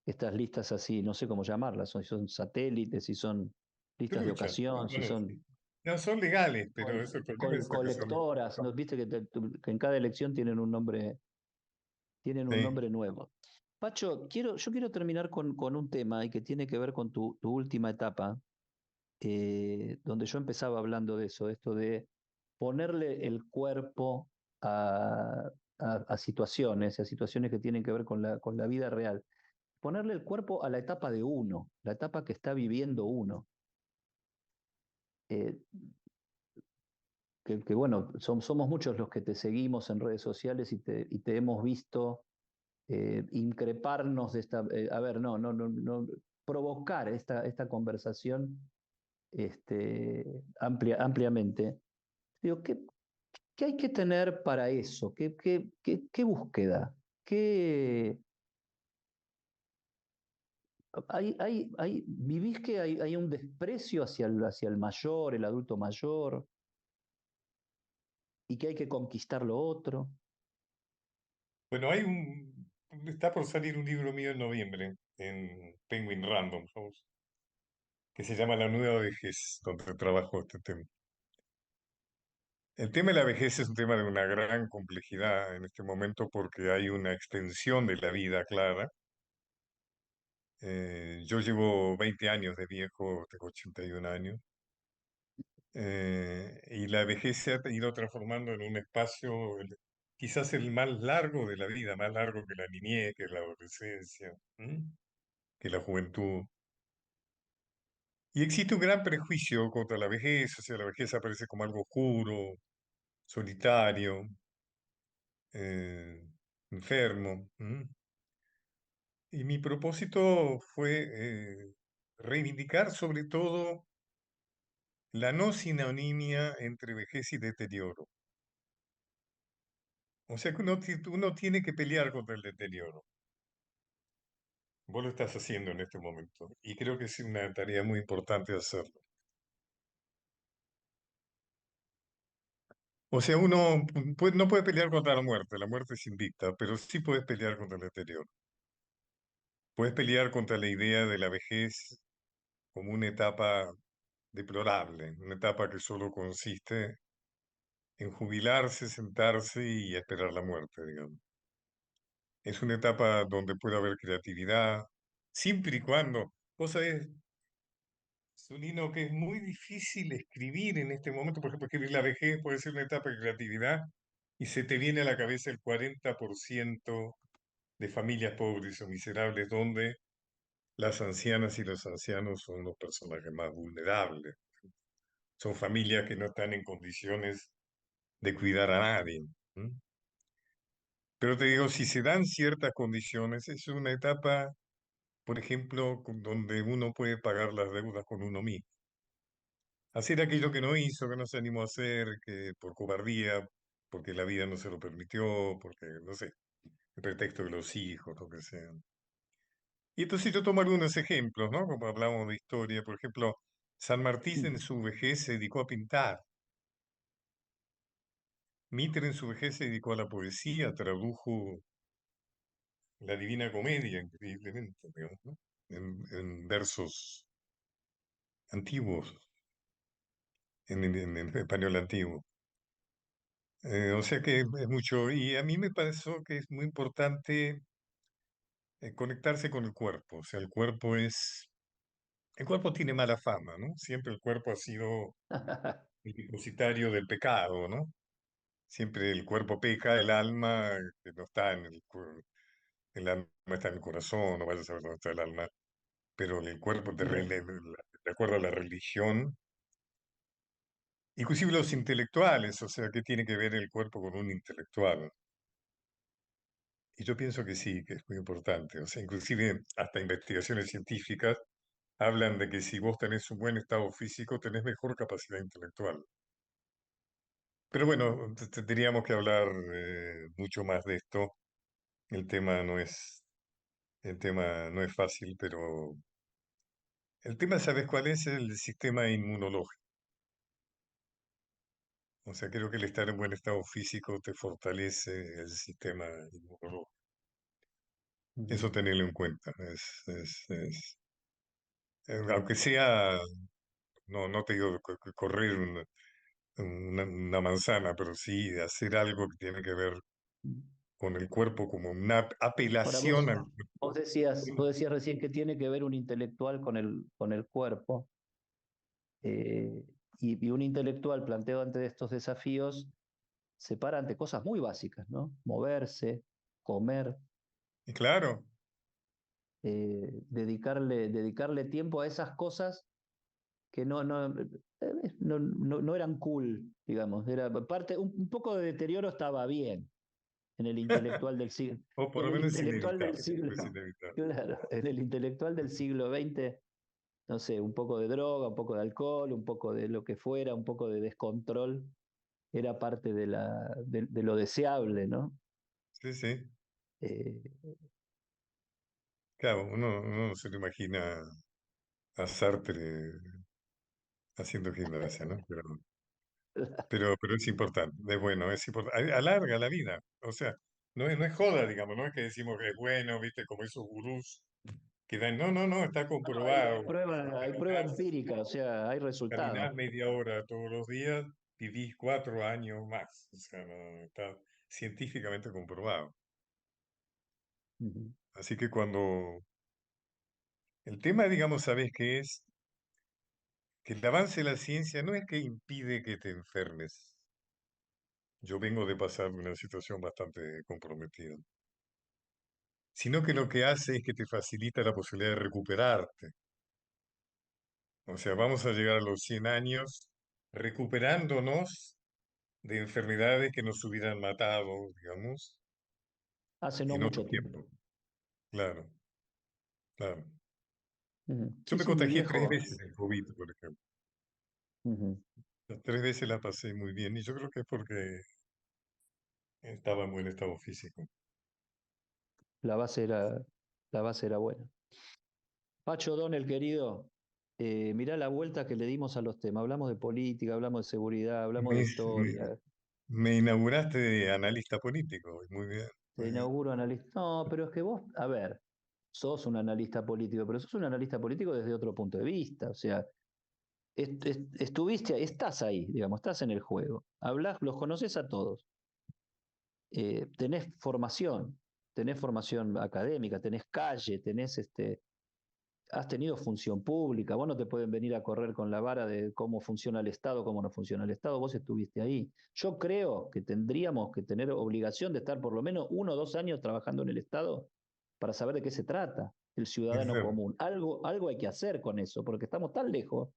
estas listas así, no sé cómo llamarlas, si son satélites, si son listas de Truchas, ocasión, si bueno, son sí. No son legales, pero eso el problema es que son legales. colectoras, ¿no? Viste que en cada elección tienen un Sí. nombre nuevo. Pacho, yo quiero terminar con un tema y que tiene que ver con tu última etapa, donde yo empezaba hablando de eso, esto de ponerle el cuerpo a a situaciones que tienen que ver con la vida real. Ponerle el cuerpo a la etapa de uno, la etapa que está viviendo uno. Eh, bueno, somos muchos los que te seguimos en redes sociales y te hemos visto increparnos de esta, a ver, no, provocar esta conversación ampliamente. Digo, ¿qué hay que tener para eso? ¿Qué búsqueda? ¿Qué, ¿vivís que hay un desprecio hacia el mayor, el adulto mayor, y que hay que conquistar lo otro? Bueno, está por salir un libro mío en noviembre en Penguin Random House, que se llama La Nueva Vejez, donde trabajo este tema. El tema de la vejez es un tema de una gran complejidad en este momento porque hay una extensión de la vida clara. Yo llevo 20 años de viejo, tengo 81 años, y la vejez se ha ido transformando en un espacio quizás el más largo de la vida, más largo que la niñez, que la adolescencia, ¿m? Que la juventud. Y existe un gran prejuicio contra la vejez, o sea, la vejez aparece como algo oscuro, solitario, eh, enfermo. ¿M? Y mi propósito fue reivindicar sobre todo la no sinonimia entre vejez y deterioro. O sea que uno tiene que pelear contra el deterioro. Vos lo estás haciendo en este momento y creo que es una tarea muy importante hacerlo. O sea, uno no puede pelear contra la muerte es invicta, pero sí puedes pelear contra el deterioro. Puedes pelear contra la idea de la vejez como una etapa deplorable, una etapa que solo consiste en jubilarse, sentarse y esperar la muerte, digamos. Es una etapa donde puede haber creatividad, siempre y cuando, vos sabés, Zulino, que es muy difícil escribir en este momento, por ejemplo, escribir la vejez puede ser una etapa de creatividad y se te viene a la cabeza el 40% de familias pobres o miserables donde las ancianas y los ancianos son los personajes más vulnerables. Son familias que no están en condiciones de cuidar a nadie. ¿M? Pero te digo, si se dan ciertas condiciones, es una etapa, por ejemplo, donde uno puede pagar las deudas con uno mismo. Hacer aquello que no hizo, que no se animó a hacer, que por cobardía, porque la vida no se lo permitió, porque, no sé, el pretexto de los hijos, lo que sea. Y entonces yo tomo algunos ejemplos, ¿no? Como hablamos de historia, por ejemplo, San Martín en su vejez se dedicó a pintar. Mitre en su vejez se dedicó a la poesía, tradujo la Divina Comedia, increíblemente, digamos, ¿no? En versos antiguos, en español antiguo. O sea que es mucho, y a mí me pareció que es muy importante conectarse con el cuerpo, o sea, el cuerpo tiene mala fama, ¿no? Siempre el cuerpo ha sido el depositario del pecado, ¿no? Siempre el cuerpo peca, el alma que no está en el alma está en el corazón, no vayas a saber dónde está el alma, pero el cuerpo, Mira, de acuerdo a la religión, inclusive los intelectuales, o sea, ¿qué tiene que ver el cuerpo con un intelectual? Y yo pienso que sí, que es muy importante. O sea, inclusive hasta investigaciones científicas hablan de que si vos tenés un buen estado físico, tenés mejor capacidad intelectual. Pero bueno, tendríamos que hablar mucho más de esto. El tema no es, el tema no es fácil, pero el tema, ¿sabes cuál es? El sistema inmunológico. O sea, creo que el estar en buen estado físico te fortalece el sistema inmunológico. Eso bien. tenerlo en cuenta. Aunque sea, no te digo correr una manzana, pero sí hacer algo que tiene que ver con el cuerpo como una Ahora apelación al cuerpo. vos decías recién que tiene que ver un intelectual con el cuerpo, eh, y un intelectual planteado ante estos desafíos se para ante cosas muy básicas, ¿no? Moverse, comer, Y claro, dedicarle tiempo a esas cosas que no eran cool, digamos. Era parte, un poco de deterioro estaba bien en el intelectual del siglo, o por en lo el menos es intelectual del inevitable, siglo, es inevitable. claro, en el intelectual del siglo XX, no sé, un poco de droga, un poco de alcohol, un poco de lo que fuera, un poco de descontrol, era parte de lo deseable, ¿no? Sí, sí. Eh, Claro, uno no se lo imagina a Sartre haciendo gimnasia, ¿no? Pero es importante, es bueno, es importante. Alarga la vida. O sea, no es joda, digamos, no es que decimos que es bueno, viste, como esos gurús que dan. No, no, no, está no, comprobado. hay prueba Caminás, empírica, o sea, hay resultados. caminás media hora todos los días, vivís 4 años más. O sea, está científicamente comprobado. Ujú. Así que cuando el tema, digamos, ¿sabes qué es? Que el avance de la ciencia no es que impide que te enfermes. Yo vengo de pasar una situación bastante comprometida, sino que lo que hace es que te facilita la posibilidad de recuperarte. O sea, vamos a llegar a los 100 años recuperándonos de enfermedades que nos hubieran matado, digamos, Hace no en otro mucho tiempo. tiempo. Claro, claro. Ujú. Yo Sí, me sí, mi contagié 3 viejo. veces el COVID, por ejemplo. Ujú. Las 3 veces la pasé muy bien y yo creo que es porque estaba en buen estado físico. La base era, la base era buena. Pacho Donel, querido, mirá la vuelta que le dimos a los temas. Hablamos de política, hablamos de seguridad, hablamos de Me, me, historia. me inauguraste de analista político. Muy bien, Te muy bien. inauguro analista. No, pero es que vos, a ver, sos un analista político, pero sos un analista político desde otro punto de vista. O sea, estuviste, estás ahí, digamos, estás en el juego. Hablás, los conoces a todos. Tenés formación académica, tenés calle, has tenido función pública, vos no te pueden venir a correr con la vara de cómo funciona el Estado, cómo no funciona el Estado, vos estuviste ahí. Yo creo que tendríamos que tener obligación de estar por lo menos 1 o 2 años trabajando en el Estado para saber de qué se trata el Es ciudadano verdad. común. Algo hay que hacer con eso, porque estamos tan lejos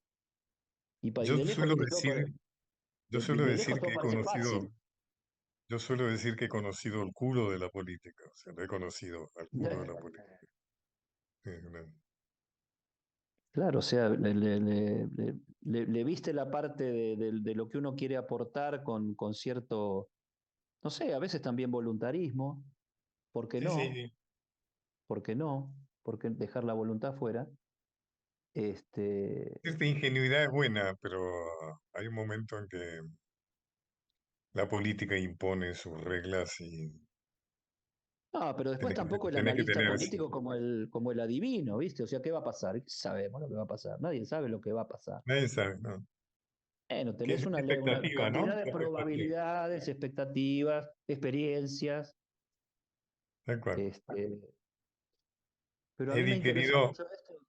y Yo de lejos, suelo viste, decir, yo suelo de lejos decir todo que he parece fácil. conocido, yo suelo decir que he conocido el culo de la política. O sea, lo he conocido al culo de la política. Una- Claro, o sea, le viste la parte de lo que uno quiere aportar con cierto, no sé, a veces también voluntarismo, ¿por qué Sí, sí, no? sí. ¿Por qué no? ¿Por qué dejar la voluntad fuera? Este, Cierta ingenuidad es buena, pero hay un momento en que la política impone sus reglas y no, pero después tampoco el tenés que analista tener político como el adivino, ¿viste? O sea, ¿qué va a pasar? Sabemos lo que va a pasar, nadie sabe lo que va a pasar. nadie sabe, ¿no? Bueno, Que es tenés la una expectativa, cantidad ¿no? de La expectativa. probabilidades, expectativas, experiencias, Tal cual. este, pero a mí Eddie, querido,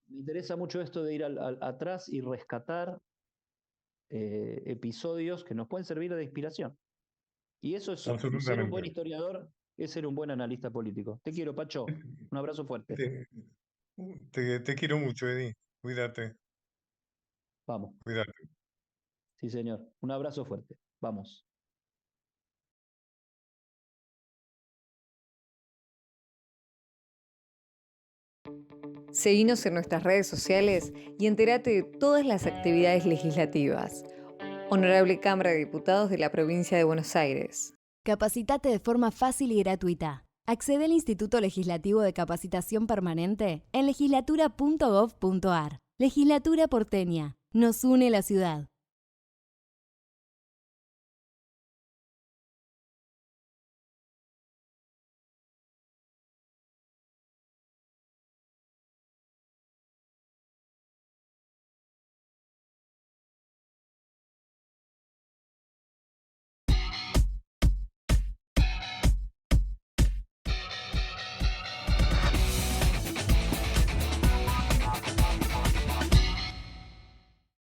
me interesa mucho esto de ir atrás y rescatar episodios que nos pueden servir de inspiración. Y eso es ser un buen absolutamente. historiador, es ser un buen analista político. Te quiero, Pacho. Un abrazo fuerte. Te, te quiero mucho, Eddie. Cuídate, Vamos. cuídate. Sí, señor. Un abrazo fuerte. Vamos. Seguinos en nuestras redes sociales y entérate de todas las actividades legislativas. Honorable Cámara de Diputados de la Provincia de Buenos Aires. Capacitate de forma fácil y gratuita. Accede al Instituto Legislativo de Capacitación Permanente en legislatura.gov.ar. Legislatura porteña. Nos une la ciudad.